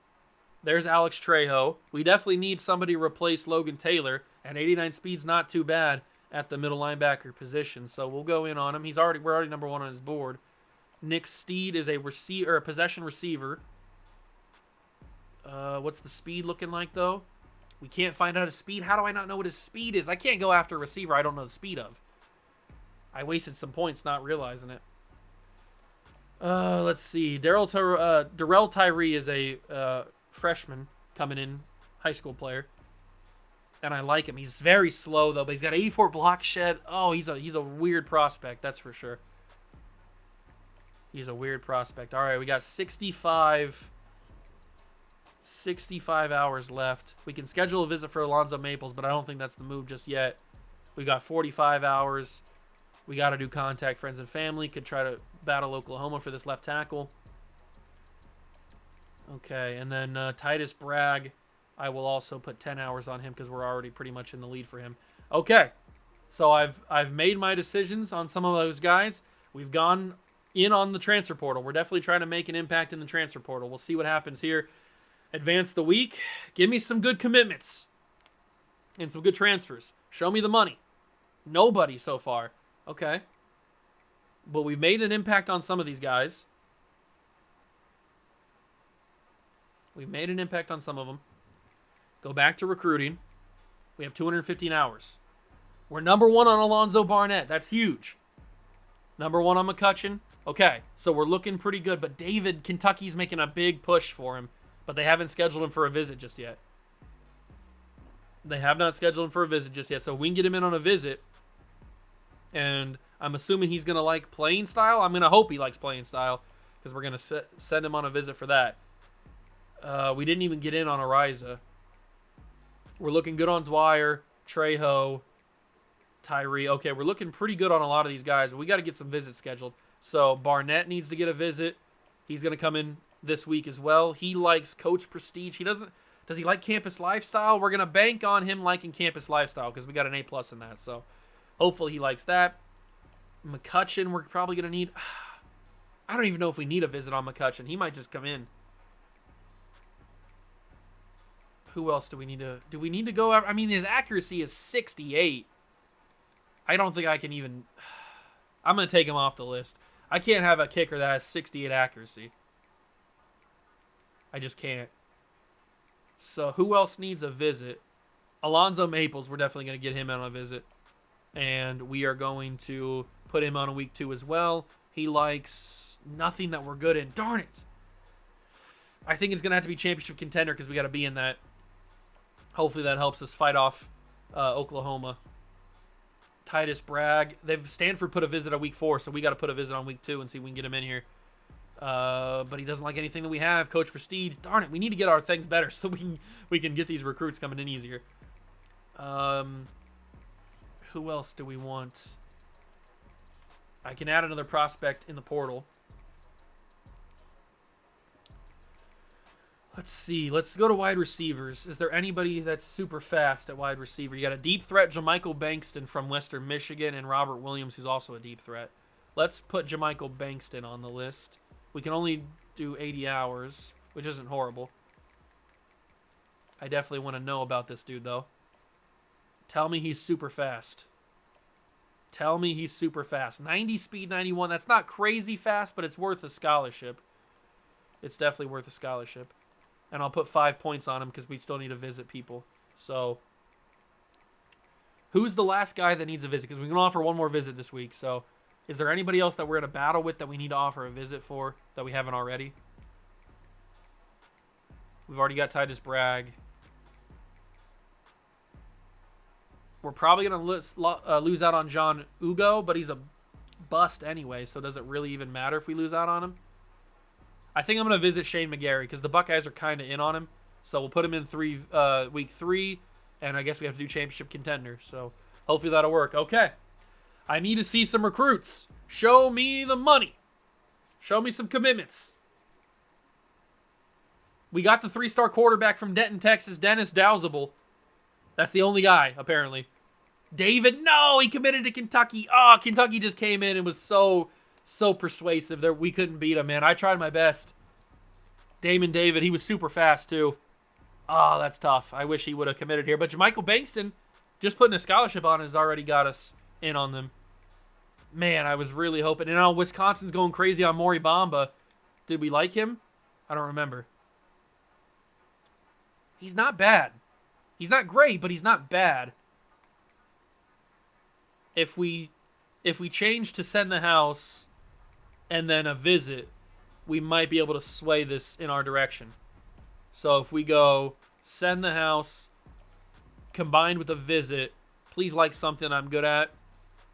There's Alex Trejo. We definitely need somebody to replace Logan Taylor. And 89 speed's not too bad at the middle linebacker position. So we'll go in on him. We're already number one on his board. Nick Steed is a possession receiver. What's the speed looking like, though? We can't find out his speed. How do I not know what his speed is? I can't go after a receiver I don't know the speed of. I wasted some points not realizing it. Let's see. Darrell Tyree is a freshman coming in, high school player. And I like him. He's very slow, though, but he's got 84 block shed. Oh, he's a weird prospect, that's for sure. He's a weird prospect. All right, we got 65 hours left. We can schedule a visit for Alonzo Maples, but I don't think that's the move just yet. We got 45 hours. We got to do contact friends and family. Could try to battle Oklahoma for this left tackle. Okay, and then Titus Bragg, I will also put 10 hours on him because we're already pretty much in the lead for him. Okay, so I've made my decisions on some of those guys. We've gone in on the transfer portal. We're definitely trying to make an impact in the transfer portal. We'll see what happens here. Advance the week. Give me some good commitments and some good transfers. Show me the money. Nobody so far. Okay. But we've made an impact on some of these guys. We've made an impact on some of them. Go back to recruiting. We have 215 hours. We're number one on Alonzo Barnett. That's huge. Number one on McCutcheon. Okay, so we're looking pretty good. But David, Kentucky's making a big push for him. But they haven't scheduled him for a visit just yet. They have not scheduled him for a visit just yet. So if we can get him in on a visit, and I'm assuming he's going to like playing style. I'm going to hope he likes playing style because we're going to send him on a visit for that. We didn't even get in on Ariza. We're looking good on Dwyer, Trejo, Tyree. Okay, we're looking pretty good on a lot of these guys, but we got to get some visits scheduled. So Barnett needs to get a visit. He's going to come in this week as well. He likes coach prestige. Does he like campus lifestyle? We're going to bank on him liking campus lifestyle because we got an A+ in that. So hopefully he likes that. McCutcheon, we're probably going to need... I don't even know if we need a visit on McCutcheon. He might just come in. Who else do we need to... Do we need to go... I mean, his accuracy is 68. I don't think I can even... I'm going to take him off the list. I can't have a kicker that has 68 accuracy. I just can't. So who else needs a visit? Alonzo Maples, we're definitely going to get him on a visit. And we are going to put him on a week 2 as well. He likes nothing that we're good in. Darn it. I think it's going to have to be championship contender because we got to be in that. Hopefully that helps us fight off Oklahoma. Titus Bragg. Stanford put a visit on week 4, so we got to put a visit on week 2 and see if we can get him in here. But he doesn't like anything that we have. Coach Prestige. Darn it, we need to get our things better so we can get these recruits coming in easier. Who else do we want? I can add another prospect in the portal. Let's see. Let's go to wide receivers. Is there anybody that's super fast at wide receiver? You got a deep threat, Jamichael Bankston from Western Michigan, and Robert Williams, who's also a deep threat. Let's put Jamichael Bankston on the list. We can only do 80 hours, which isn't horrible. I definitely want to know about this dude, though. Tell me he's super fast. Tell me he's super fast. 90 speed, 91. That's not crazy fast, but it's worth a scholarship. It's definitely worth a scholarship. And I'll put 5 points on him because we still need to visit people. So, who's the last guy that needs a visit? Because we can offer one more visit this week. So, is there anybody else that we're in a battle with that we need to offer a visit for that we haven't already? We've already got Titus Bragg. We're probably going to lose out on John Ugo, but he's a bust anyway, so does it really even matter if we lose out on him? I think I'm going to visit Shane McGarry because the Buckeyes are kind of in on him. So we'll put him in week 3, and I guess we have to do championship contender. So hopefully that'll work. Okay. I need to see some recruits. Show me the money. Show me some commitments. We got the 3-star quarterback from Denton, Texas, Dennis Dowsable. That's the only guy, apparently. David, no, he committed to Kentucky. Oh, Kentucky just came in and was so persuasive there. We couldn't beat him, man. I tried my best. Damon David, he was super fast, too. Oh, that's tough. I wish he would have committed here. But Jermichael Bankston, just putting a scholarship on has already got us in on them. Man, I was really hoping. And now Wisconsin's going crazy on Maury Bamba. Did we like him? I don't remember. He's not bad. He's not great, but he's not bad. If we change to send the house and then a visit, we might be able to sway this in our direction. So if we go send the house combined with a visit, please like something I'm good at.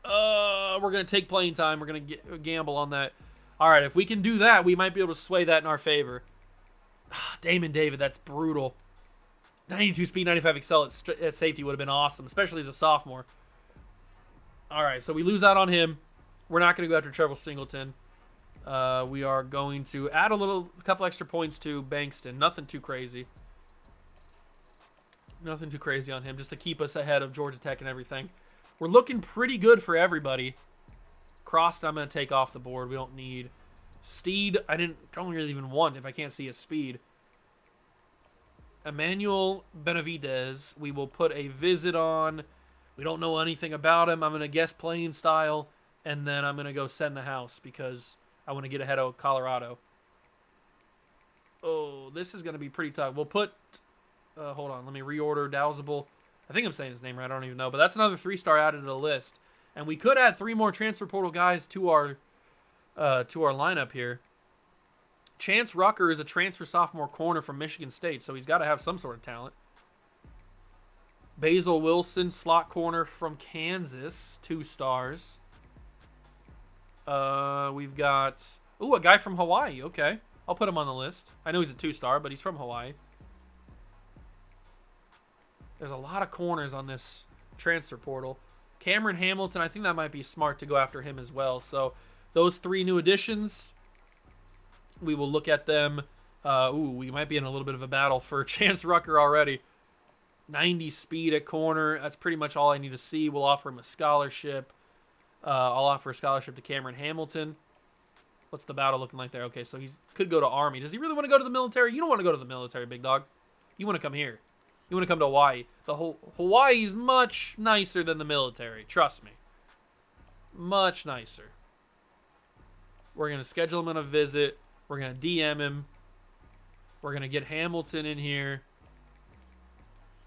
We're going to take playing time. We're going to gamble on that. All right, if we can do that, we might be able to sway that in our favor. Damon David, that's brutal. 92 speed, 95 excel at safety would have been awesome, especially as a sophomore. All right, so we lose out on him. We're not going to go after Trevor Singleton. We are going to add a couple extra points to Bankston. Nothing too crazy. Nothing too crazy on him, just to keep us ahead of Georgia Tech and everything. We're looking pretty good for everybody. Crossed, I'm going to take off the board. We don't need. Steed, don't really even want if I can't see his speed. Emmanuel Benavidez, we will put a visit on. We don't know anything about him. I'm going to guess playing style, and then I'm going to go send the house because I want to get ahead of Colorado. Oh, this is going to be pretty tough. We'll put, hold on, let me reorder Dowsable. I think I'm saying his name right. I don't even know, but that's another 3-star added to the list. And we could add 3 more transfer portal guys to our lineup here. Chance Rucker is a transfer sophomore corner from Michigan State, so he's got to have some sort of talent. Basil Wilson, slot corner from Kansas, 2 stars. We've got, a guy from Hawaii. Okay, I'll put him on the list. I know he's a 2-star, but he's from Hawaii. There's a lot of corners on this transfer portal. Cameron Hamilton, I think that might be smart to go after him as well. So those 3 new additions, we will look at them. We might be in a little bit of a battle for Chance Rucker already. 90 speed at corner. That's pretty much all I need to see. We'll offer him a scholarship. I'll offer a scholarship to Cameron Hamilton. What's the battle looking like there? Okay, so he could go to Army. Does he really want to go to the military? You don't want to go to the military, big dog. You want to come here. You want to come to Hawaii. Hawaii is much nicer than the military. Trust me. Much nicer. We're going to schedule him on a visit. We're going to DM him. We're going to get Hamilton in here.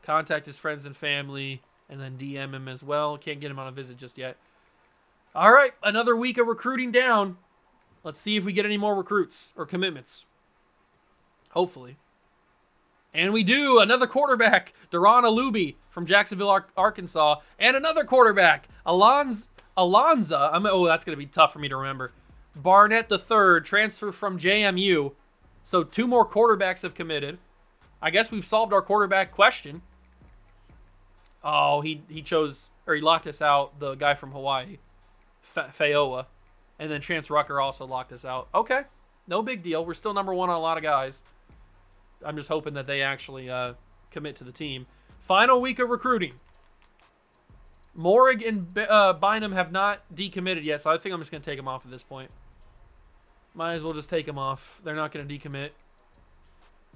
Contact his friends and family. And then DM him as well. Can't get him on a visit just yet. All right. Another week of recruiting down. Let's see if we get any more recruits or commitments. Hopefully. And we do. Another quarterback. Duran Alubi from Jacksonville, Arkansas. And another quarterback. Alonza. That's going to be tough for me to remember. Barnett III, transfer from JMU. So 2 more quarterbacks have committed. I guess we've solved our quarterback question. Oh, he locked us out, the guy from Hawaii, Faoa. And then Chance Rucker also locked us out. Okay, no big deal. We're still number 1 on a lot of guys. I'm just hoping that they actually commit to the team. Final week of recruiting. Morig and Bynum have not decommitted yet, so I think I'm just going to take them off at this point. Might as well just take them off. They're not going to decommit.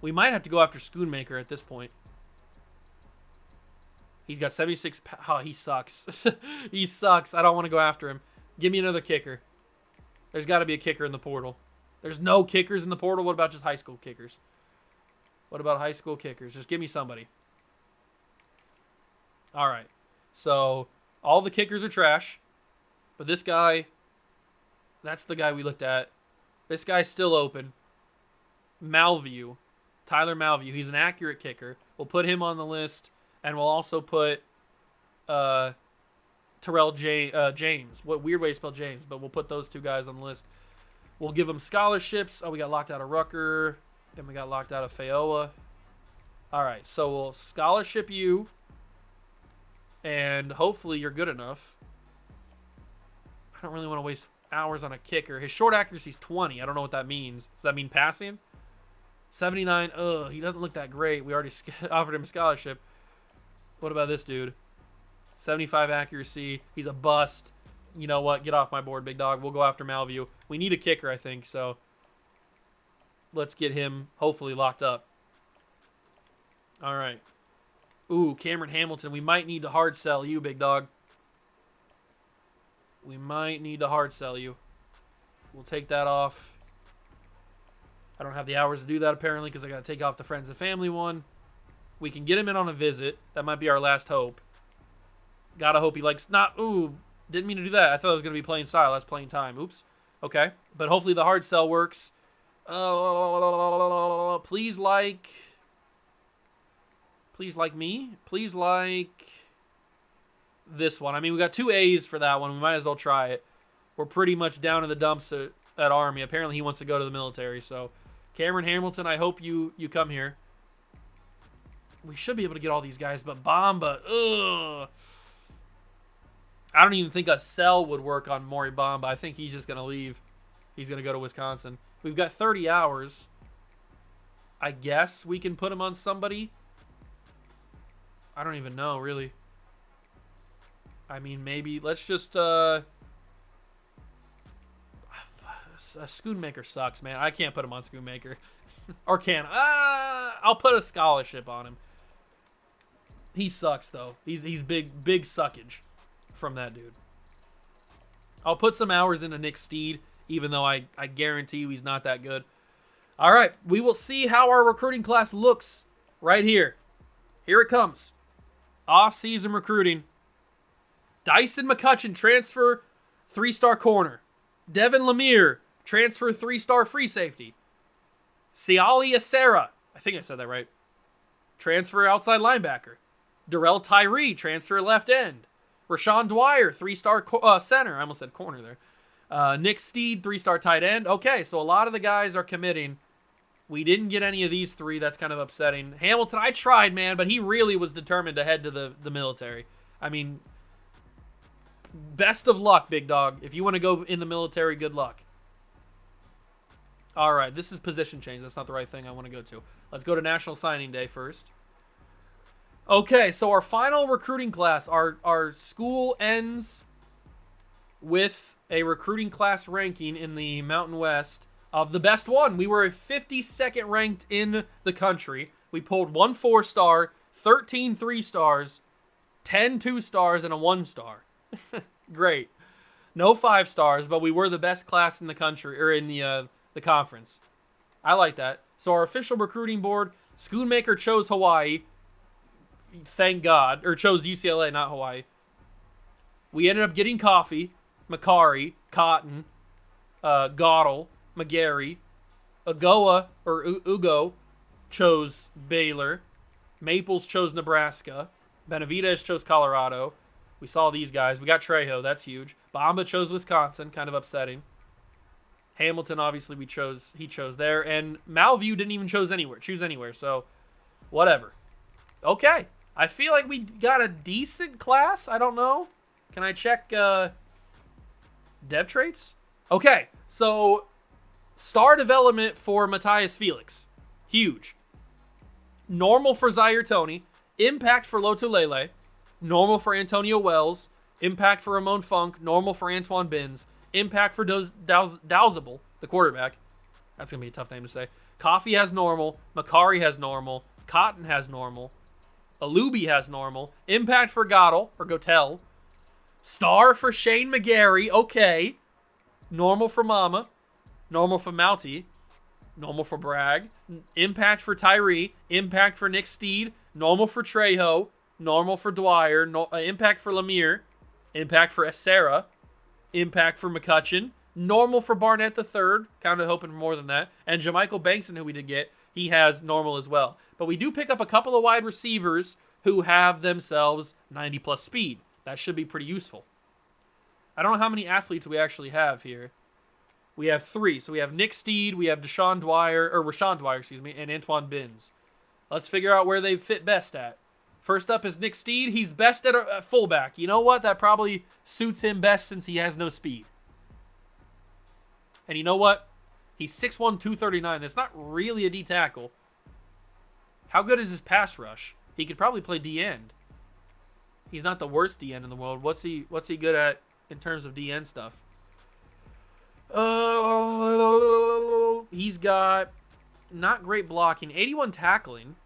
We might have to go after Schoonmaker at this point. He's got 76. Oh, he sucks. He sucks. I don't want to go after him. Give me another kicker. There's got to be a kicker in the portal. There's no kickers in the portal. What about just high school kickers? What about high school kickers? Just give me somebody. All right. So all the kickers are trash. But this guy, that's the guy we looked at. This guy's still open. Malview. Tyler Malview. He's an accurate kicker. We'll put him on the list. And we'll also put Terrell James. What weird way to spell James. But we'll put those two guys on the list. We'll give them scholarships. Oh, we got locked out of Rucker. And we got locked out of Fayoa. All right. So we'll scholarship you. And hopefully you're good enough. I don't really want to waste hours on a kicker. His short accuracy is 20. I don't know what that means. Does that mean passing? 79. Ugh, he doesn't look that great. We already offered him a scholarship. What about this dude? 75 accuracy. He's a bust. You know what? Get off my board, big dog. We'll go after Malview. We need a kicker, I think, so let's get him hopefully locked up. All right. Ooh, Cameron Hamilton. We might need to hard sell you, big dog. We might need to hard sell you. We'll take that off. I don't have the hours to do that, apparently, because I got to take off the friends and family one. We can get him in on a visit. That might be our last hope. Gotta hope he likes... Ooh, didn't mean to do that. I thought it was going to be playing style. That's playing time. Oops. Okay. But hopefully the hard sell works. Please like... Please like me. Please like this one. I mean, we got 2 A's for that one. We might as well try it. We're pretty much down in the dumps at Army. Apparently he wants to go to the military. So, Cameron Hamilton, I hope you come here. We should be able to get all these guys, but Bamba, ugh. I don't even think a sell would work on Maury Bamba. I think he's just going to leave. He's going to go to Wisconsin. We've got 30 hours. I guess we can put him on somebody. I don't even know, really. I mean, maybe let's just Schoonmaker sucks, man. I can't put him on Schoonmaker. Or can I'll put a scholarship on him. He sucks though. He's big suckage from that dude. I'll put some hours into Nick Steed, even though I guarantee you he's not that good. All right, we will see how our recruiting class looks right here. Here it comes. Off-season recruiting. Dyson McCutcheon, transfer, 3-star corner. Devin Lemire, transfer, 3-star free safety. Siali Acera, I think I said that right. Transfer outside linebacker. Darrell Tyree, transfer left end. Rashawn Dwyer, 3-star center. I almost said corner there. Nick Steed, 3-star tight end. Okay, so a lot of the guys are committing. We didn't get any of these 3. That's kind of upsetting. Hamilton, I tried, man, but he really was determined to head to the military. I mean, best of luck, big dog. If you want to go in the military, good luck. All right, this is position change. That's not the right thing I want to go to. Let's go to National Signing Day first. Okay, so our final recruiting class, our school ends with a recruiting class ranking in the Mountain West of the best one. We were 52nd ranked in the country. We pulled 1 4-star, 13 3-stars, 10 2-stars, and a 1-star. Great. No 5-stars, but we were the best class in the country, or in the conference. I like that. So our official recruiting board, Schoonmaker chose Hawaii. Thank God. Or chose UCLA, not Hawaii. We ended up getting Coffee, Macari, Cotton, Gottle, McGarry. Ugo chose Baylor. Maples chose Nebraska. Benavidez chose Colorado. We saw these guys. We got Trejo. That's huge. Bamba chose Wisconsin. Kind of upsetting. Hamilton, obviously, he chose there. And Malview didn't even choose anywhere. So, whatever. Okay. I feel like we got a decent class. I don't know. Can I check dev traits? Okay. So, star development for Matthias Felix. Huge. Normal for Zaire Tony. Impact for Lotulele. Normal for Antonio Wells. Impact for Ramon Funk. Normal for Antoine Binns. Impact for Dowsable, the quarterback. That's going to be a tough name to say. Coffee has normal. Macari has normal. Cotton has normal. Alubi has normal. Impact for Gottel. Star for Shane McGarry. Okay. Normal for Mama. normal for Mouty, normal for Bragg, impact for Tyree, impact for Nick Steed, normal for Trejo, normal for Dwyer, impact for Lemire, impact for Essera, impact for McCutcheon, normal for Barnett the third, kind of hoping for more than that, and Jamichael Bankson, who we did get, he has normal as well. But we do pick up a couple of wide receivers who have themselves 90 plus speed. That should be pretty useful. I don't know how many athletes we actually have here. We have 3. So we have Nick Steed, we have Rashawn Dwyer, and Antoine Binns. Let's figure out where they fit best at. First up is Nick Steed. He's best at a fullback. You know what? That probably suits him best since he has no speed. And you know what? He's 6'1", 239. That's not really a D tackle. How good is his pass rush? He could probably play D end. He's not the worst D end in the world. What's he good at in terms of D end stuff? He's got not great blocking. 81 tackling.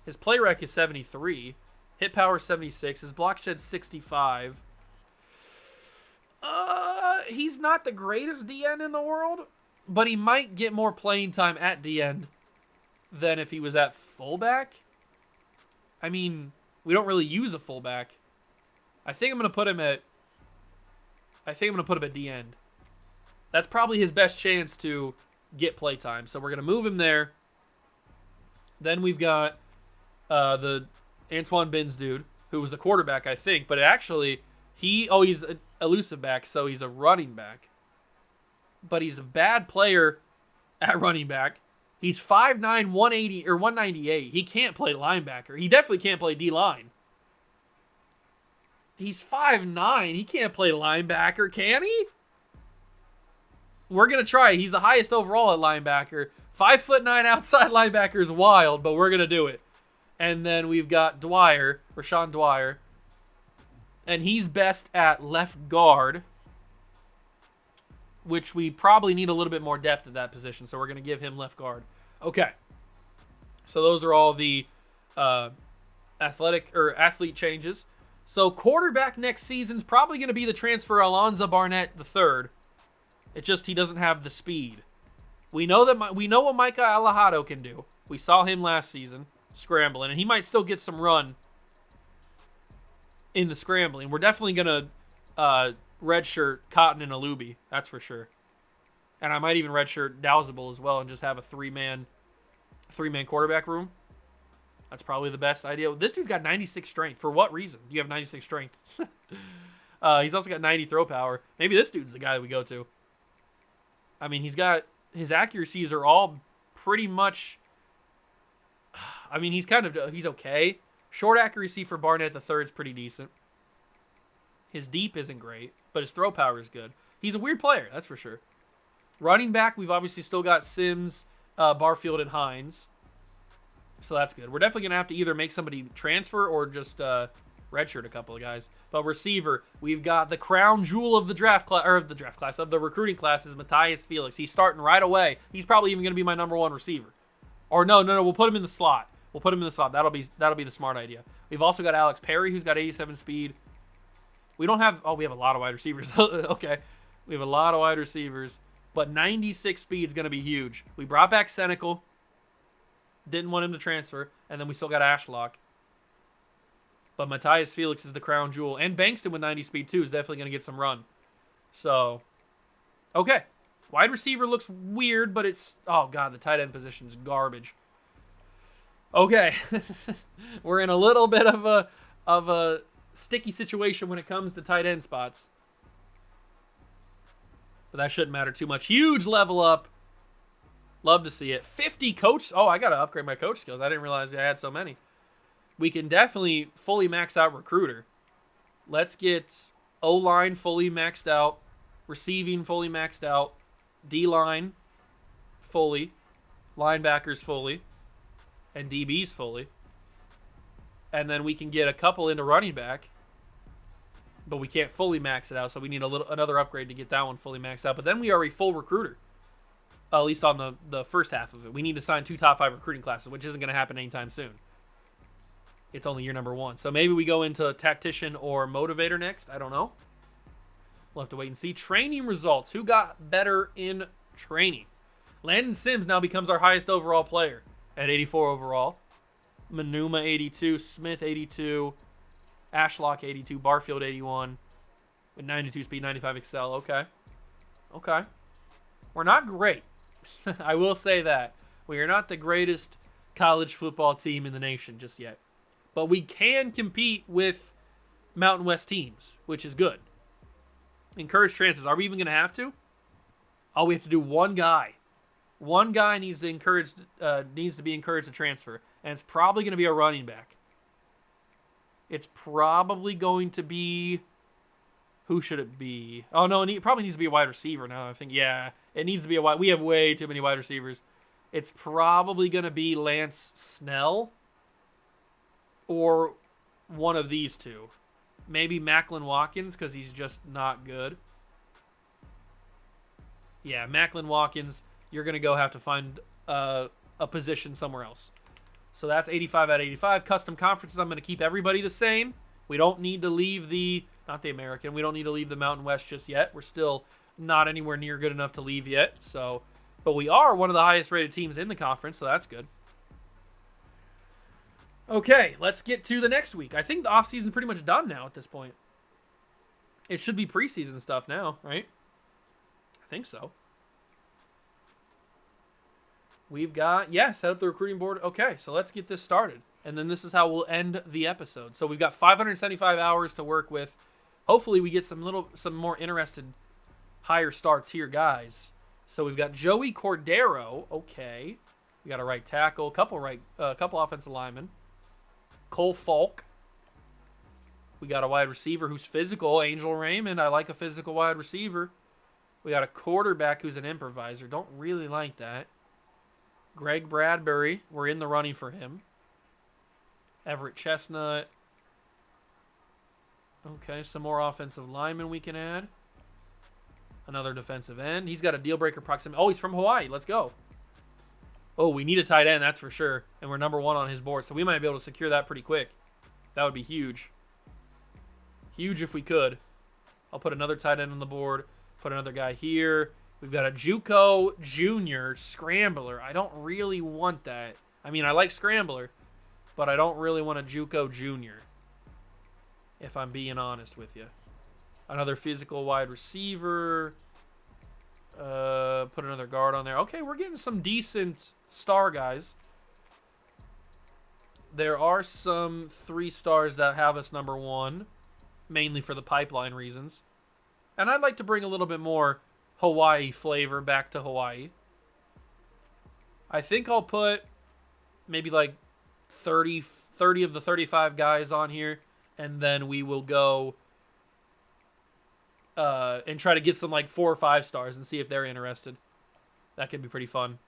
His play rec is 73. Hit power 76. His block shed 65. He's not the greatest DN in the world, but he might get more playing time at DN than if he was at fullback. I mean, we don't really use a fullback. I think I'm gonna put him at D end. That's probably his best chance to get play time. So we're gonna move him there. Then we've got the Antoine Binns dude, who was a quarterback, I think, but actually he's an elusive back, so he's a running back. But he's a bad player at running back. He's 5'9", 180 or 198. He can't play linebacker. He definitely can't play D-line. He's 5'9". He can't play linebacker, can he? We're going to try. He's the highest overall at linebacker. 5'9" outside linebacker is wild, but we're going to do it. And then we've got Dwyer, Rashawn Dwyer. And he's best at left guard, which we probably need a little bit more depth at that position, so we're going to give him left guard. Okay. So those are all the athlete changes. So quarterback next season's probably going to be the transfer Alonzo Barnett III. It's just he doesn't have the speed. We know what Micah Alejado can do. We saw him last season scrambling, and he might still get some run in the scrambling. We're definitely going to redshirt Cotton and Alubi. That's for sure. And I might even redshirt Dowsable as well and just have a three-man quarterback room. That's probably the best idea. This dude's got 96 strength. For what reason do you have 96 strength? He's also got 90 throw power. Maybe this dude's the guy that we go to. I mean, his accuracies are all pretty much... I mean, he's okay. Short accuracy for Barnett the third is pretty decent. His deep isn't great, but his throw power is good. He's a weird player, that's for sure. Running back, we've obviously still got Sims, Barfield, and Hines. So that's good. We're definitely going to have to either make somebody transfer or just redshirt a couple of guys. But receiver, we've got the crown jewel of the of the recruiting class is Matthias Felix. He's starting right away. He's probably even going to be my number one receiver. Or no, we'll put him in the slot. That'll be the smart idea. We've also got Alex Perry, who's got 87 speed. We have a lot of wide receivers. Okay. We have a lot of wide receivers. But 96 speed is going to be huge. We brought back Senecal. Didn't want him to transfer. And then we still got Ashlock. But Matthias Felix is the crown jewel. And Bankston with 90 speed too is definitely going to get some run. So, okay. Wide receiver looks weird, but it's... Oh, God, the tight end position is garbage. Okay. We're in a little bit of a sticky situation when it comes to tight end spots. But that shouldn't matter too much. Huge level up. Love to see it. 50 coach. Oh, I got to upgrade my coach skills. I didn't realize I had so many. We can definitely fully max out recruiter. Let's get O-line fully maxed out. Receiving fully maxed out. D-line fully. Linebackers fully. And DBs fully. And then we can get a couple into running back. But we can't fully max it out, so we need another upgrade to get that one fully maxed out. But then we are a full recruiter, at least on the first half of it. We need to sign 2 top 5 recruiting classes, which isn't going to happen anytime soon. It's only year number 1. So maybe we go into tactician or motivator next. I don't know. We'll have to wait and see. Training results. Who got better in training. Landon Sims now becomes our highest overall player at 84 overall. Manuma 82, Smith 82, Ashlock 82, Barfield 81, with 92 speed, 95 excel. Okay. We're not great. I will say that. We are not the greatest college football team in the nation just yet. But we can compete with Mountain West teams, which is good. Encourage transfers. Are we even going to have to? Oh, we have to do one guy. One guy needs to be encouraged to transfer, and it's probably going to be a running back. It's probably going to be... Who should it be? Oh, no, it probably needs to be a wide receiver now. I think, yeah, it needs to be a wide... We have way too many wide receivers. It's probably going to be Lance Snell or one of these two. Maybe Macklin Watkins because he's just not good. Yeah, Macklin Watkins, you're going to go have to find a position somewhere else. So that's 85 out of 85. Custom conferences, I'm going to keep everybody the same. We don't need to leave not the American, we don't need to leave the Mountain West just yet. We're still not anywhere near good enough to leave yet. But we are one of the highest rated teams in the conference, so that's good. Okay, let's get to the next week. I think the offseason's pretty much done now at this point. It should be preseason stuff now, right? I think so. We've got, set up the recruiting board. Okay, so let's get this started. And then this is how we'll end the episode. So we've got 575 hours to work with. Hopefully we get some more interested higher star tier guys. So we've got Joey Cordero. Okay. We got a right tackle, couple offensive linemen. Cole Falk. We got a wide receiver who's physical, Angel Raymond. I like a physical wide receiver. We got a quarterback who's an improviser. Don't really like that. Greg Bradbury. We're in the running for him. Everett Chestnut. Okay, some more offensive linemen we can add. Another defensive end. He's got a deal breaker proximity. Oh, he's from Hawaii. Let's go. Oh, we need a tight end, that's for sure. And we're number 1 on his board, so we might be able to secure that pretty quick. That would be huge. Huge if we could. I'll put another tight end on the board. Put another guy here. We've got a JUCO Junior Scrambler. I don't really want that. I mean, I like Scrambler, but I don't really want a JUCO Junior, if I'm being honest with you. Another physical wide receiver. Put another guard on there. Okay, we're getting some decent star guys. There are some 3 stars that have us number 1, mainly for the pipeline reasons. And I'd like to bring a little bit more Hawaii flavor back to Hawaii. I think I'll put maybe like 30 of the 35 guys on here, and then we will go and try to get some like 4 or 5 stars and see if they're interested. That could be pretty fun.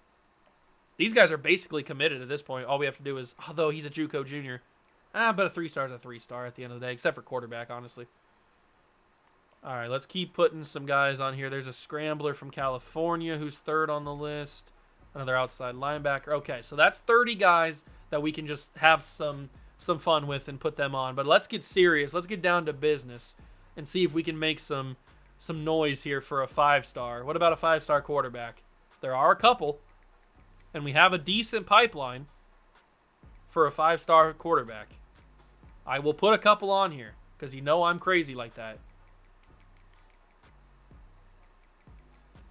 These guys are basically committed at this point. All we have to do is, although he's a JUCO junior, but a 3-star is a 3-star at the end of the day, except for quarterback, honestly. All right, let's keep putting some guys on here. There's a scrambler from California who's 3rd on the list. Another outside linebacker. Okay, so that's 30 guys that we can just have some fun with and put them on. But let's get serious. Let's get down to business and see if we can make some noise here for a 5-star. What about a 5-star quarterback? There are a couple, and we have a decent pipeline for a 5-star quarterback. I will put a couple on here because you know I'm crazy like that.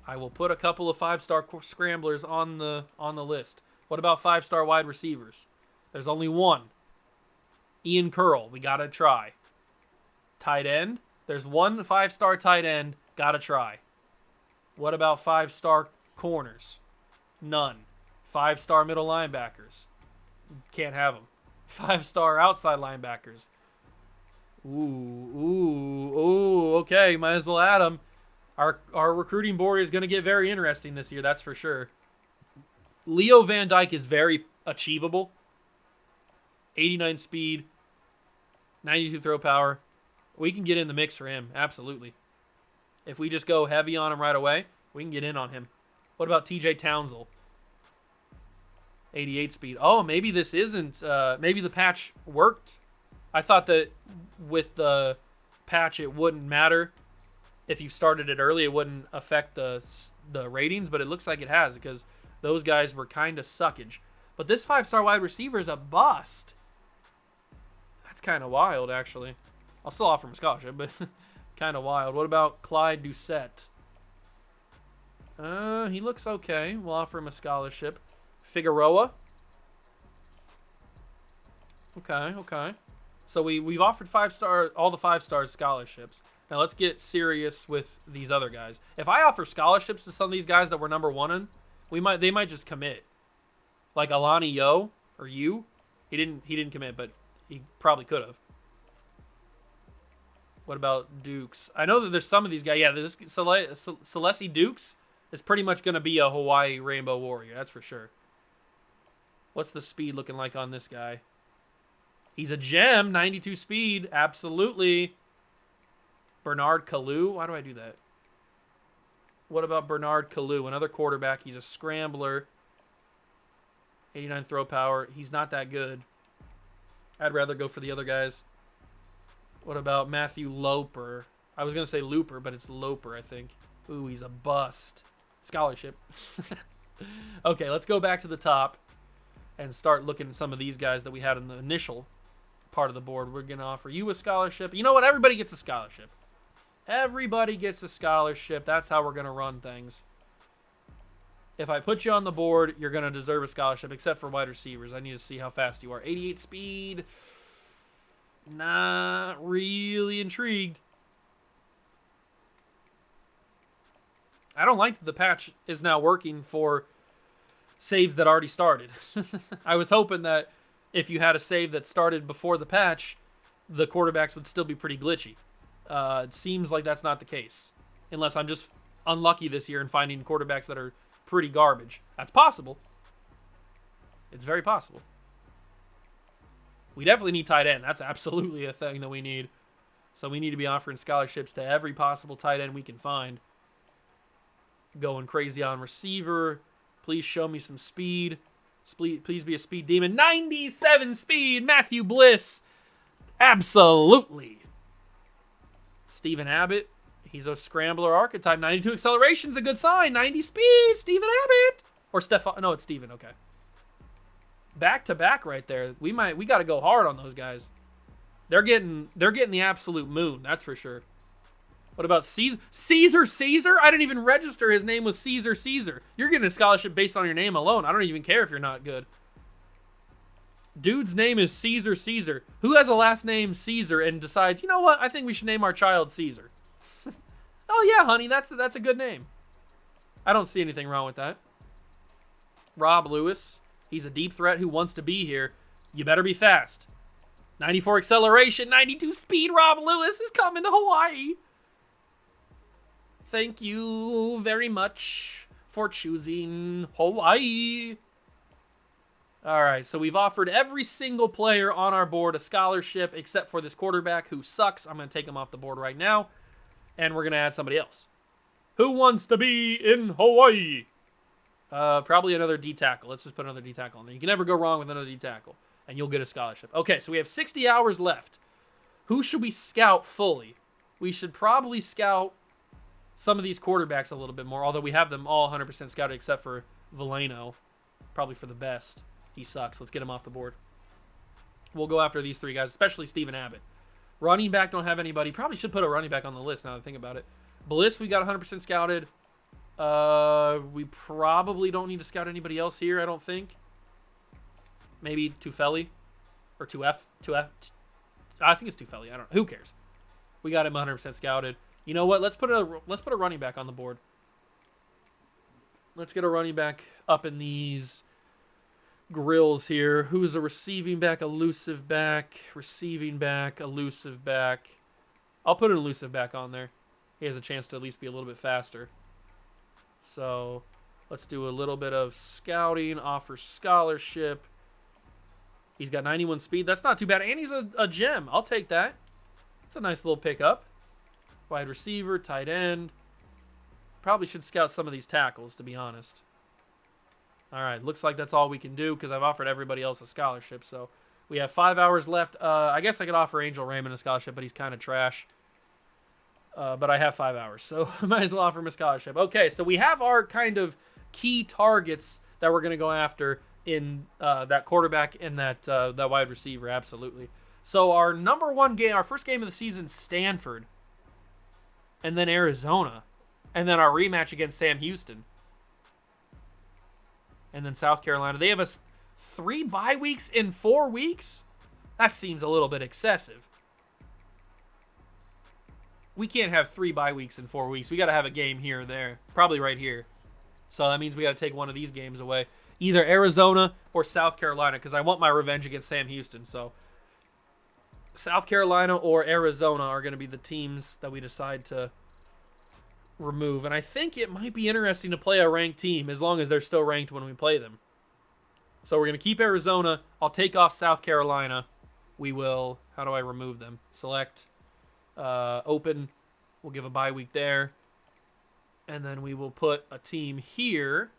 I will put a couple of 5-star scramblers on the list. What about 5-star wide receivers? There's only one. Ian Curl, we gotta try. Tight end, there's one 5-star tight end, gotta try. What about 5-star corners? None. 5-star middle linebackers, can't have them. 5-star outside linebackers. Ooh, okay, might as well add them. Our recruiting board is going to get very interesting this year, that's for sure. Leo Van Dyke is very achievable. 89 speed, 92 throw power. We can get in the mix for him, absolutely. If we just go heavy on him right away, we can get in on him. What about TJ Townsell? 88 speed. Oh, maybe this isn't, maybe the patch worked. I thought that with the patch it wouldn't matter. if you started it early, it wouldn't affect the ratings, but it looks like it has because those guys were kind of suckage. But this 5-star wide receiver is a bust. That's kind of wild, actually. I'll still offer him a scholarship, but kind of wild. What about Clyde Doucette? He looks okay. We'll offer him a scholarship. Figueroa. Okay. So we've offered all the 5-star scholarships. Now let's get serious with these other guys. If I offer scholarships to some of these guys that we're number one in, they might just commit. Like Alani Yo or you, he didn't commit, but he probably could have. What about Dukes? I know that there's some of these guys. Yeah, this Celeste Dukes is pretty much going to be a Hawaii Rainbow Warrior. That's for sure. What's the speed looking like on this guy? He's a gem, 92 speed, absolutely. Bernard Kalu, why do I do that? What about Bernard Kalu, another quarterback? He's a scrambler, 89 throw power. He's not that good. I'd rather go for the other guys. What about Matthew Loper? I was going to say Looper, but it's Loper, I think. Ooh, he's a bust. Scholarship. Okay, let's go back to the top and start looking at some of these guys that we had in the initial part of the board. We're going to offer you a scholarship. You know what? Everybody gets a scholarship. Everybody gets a scholarship. That's how we're going to run things. If I put you on the board, you're going to deserve a scholarship, except for wide receivers. I need to see how fast you are. 88 speed. Not really intrigued. I don't like that the patch is now working for saves that already started. I was hoping that if you had a save that started before the patch, the quarterbacks would still be pretty glitchy. It seems like that's not the case. Unless I'm just unlucky this year in finding quarterbacks that are pretty garbage. That's possible. It's very possible. We definitely need tight end. That's absolutely a thing that we need. So we need to be offering scholarships to every possible tight end we can find. Going crazy on receiver. Please show me some speed. Please be a speed demon. 97 speed, Matthew Bliss. Absolutely. Stephen Abbott. He's a scrambler archetype. 92 acceleration's a good sign. 90 speed, Stephen Abbott. Or Stefan. No, it's Stephen. Okay. Back to back right there. We got to go hard on those guys. They're getting the absolute moon. That's for sure. What about Caesar? Caesar? I didn't even register his name was Caesar. You're getting a scholarship based on your name alone. I don't even care if you're not good. Dude's name is Caesar. Who has a last name Caesar and decides, you know what? I think we should name our child Caesar. Oh yeah, honey, that's a good name. I don't see anything wrong with that. Rob Lewis. He's a deep threat who wants to be here. You better be fast. 94 acceleration, 92 speed. Rob Lewis is coming to Hawaii. Thank you very much for choosing Hawaii. All right, so we've offered every single player on our board a scholarship except for this quarterback who sucks. I'm going to take him off the board right now, and we're going to add somebody else. Who wants to be in Hawaii? Probably another D tackle. Let's just put another D tackle in there. You can never go wrong with another D tackle, and you'll get a scholarship. Okay, so we have 60 hours left. Who should we scout fully? We should probably scout some of these quarterbacks a little bit more, although we have them all 100% scouted except for Valeno, probably for the best. He sucks. Let's get him off the board. We'll go after these three guys, especially Stephen Abbott. Running back, don't have anybody. Probably should put a running back on the list now that I think about it. Bliss, we got 100% scouted. We probably don't need to scout anybody else here, I don't think. Maybe Tufeli or 2F. I think it's Tufeli. I don't know. Who cares? We got him 100% scouted. You know what? Let's put a running back on the board. Let's get a running back up in these grills here. Who's a receiving back, elusive back, receiving back, elusive back. I'll put an elusive back on there. He has a chance to at least be a little bit faster. So let's do a little bit of scouting, offer scholarship. He's got 91 speed. That's not too bad. And he's a gem. I'll take that. It's a nice little pickup. Wide receiver, tight end. Probably should scout some of these tackles, to be honest. All right, looks like that's all we can do because I've offered everybody else a scholarship. So we have 5 hours left. I guess I could offer Angel Raymond a scholarship, but he's kind of trash. But I have 5 hours, so I might as well offer him a scholarship. Okay, so we have our kind of key targets that we're going to go after in that quarterback and that wide receiver, absolutely. So our number one game, our first game of the season, Stanford, and then Arizona, and then our rematch against Sam Houston, and then South Carolina. They have us 3 bye weeks in 4 weeks? That seems a little bit excessive. We can't have 3 bye weeks in 4 weeks. We got to have a game here or there, probably right here. So that means we got to take one of these games away, either Arizona or South Carolina, because I want my revenge against Sam Houston. So South Carolina or Arizona are going to be the teams that we decide to remove. And I think it might be interesting to play a ranked team as long as they're still ranked when we play them. So we're going to keep Arizona. I'll take off South Carolina. We will, how do I remove them? Select, open. We'll give a bye week there. And then we will put a team here.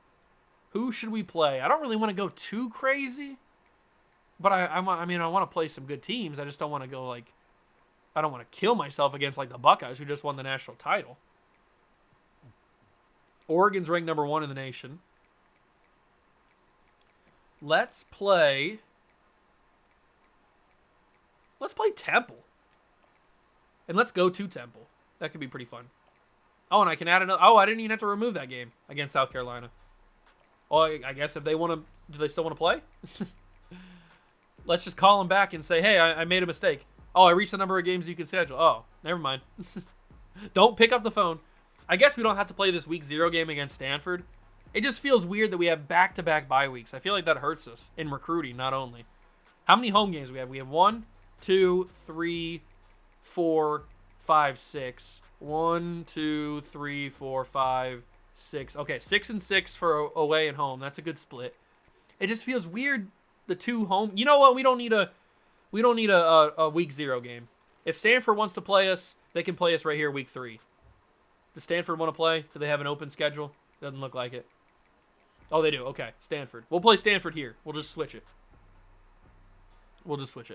Who should we play? I don't really want to go too crazy. But I want to play some good teams. I just don't want to go like, I don't want to kill myself against like the Buckeyes who just won the national title. Oregon's ranked number 1 in the nation. Let's play Temple. And let's go to Temple. That could be pretty fun. Oh, and I can add another. Oh, I didn't even have to remove that game against South Carolina. Oh, I guess if they want to, do they still want to play? Let's just call them back and say, hey, I made a mistake. Oh, I reached the number of games you can schedule. Oh, never mind. Don't pick up the phone. I guess we don't have to play this week 0 game against Stanford. It just feels weird that we have back-to-back bye weeks. I feel like that hurts us in recruiting, not only. How many home games do we have? We have 1, 2, 3, 4, 5, 6. 1, 2, 3, 4, 5, 6. Okay, 6 and 6 for away and home. That's a good split. It just feels weird. The 2 home. You know what? We don't need a week 0 game. If Stanford wants to play us, they can play us right here week 3. Does Stanford want to play? Do they have an open schedule? Doesn't look like it. Oh, they do. Okay, Stanford. We'll play Stanford here. We'll just switch it.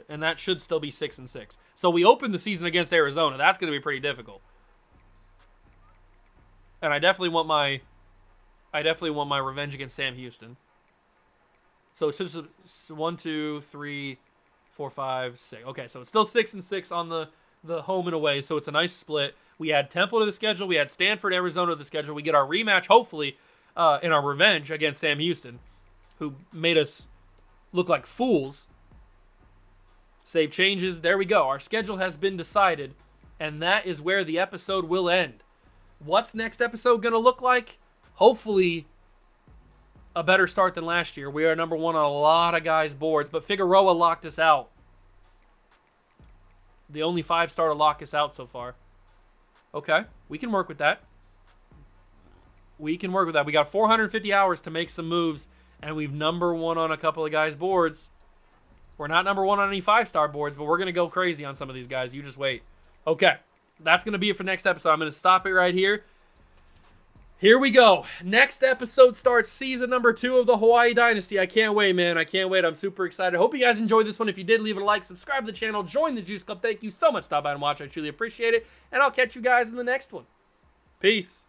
And that should still be 6 and 6. So we open the season against Arizona. That's going to be pretty difficult. And I definitely want my revenge against Sam Houston. So it's just 1, 2, 3, 4, 5, 6. Okay, so it's still 6 and 6 on the home and away. So it's a nice split. We add Temple to the schedule. We add Stanford, Arizona to the schedule. We get our rematch, hopefully, in our revenge against Sam Houston, who made us look like fools. Save changes. There we go. Our schedule has been decided, and that is where the episode will end. What's next episode going to look like? Hopefully, a better start than last year. We are number 1 on a lot of guys' boards, but Figueroa locked us out. The only 5-star to lock us out so far. Okay, we can work with that. We got 450 hours to make some moves, and we've number 1 on a couple of guys' boards. We're not number 1 on any 5-star boards, but we're going to go crazy on some of these guys. You just wait. Okay, that's going to be it for next episode. I'm going to stop it right here. Here we go. Next episode starts season number 2 of the Hawai'i Dynasty. I can't wait, man. I can't wait. I'm super excited. Hope you guys enjoyed this one. If you did, leave it a like, subscribe to the channel, join the Juice Club. Thank you so much. Stop by and watch. I truly appreciate it. And I'll catch you guys in the next one. Peace.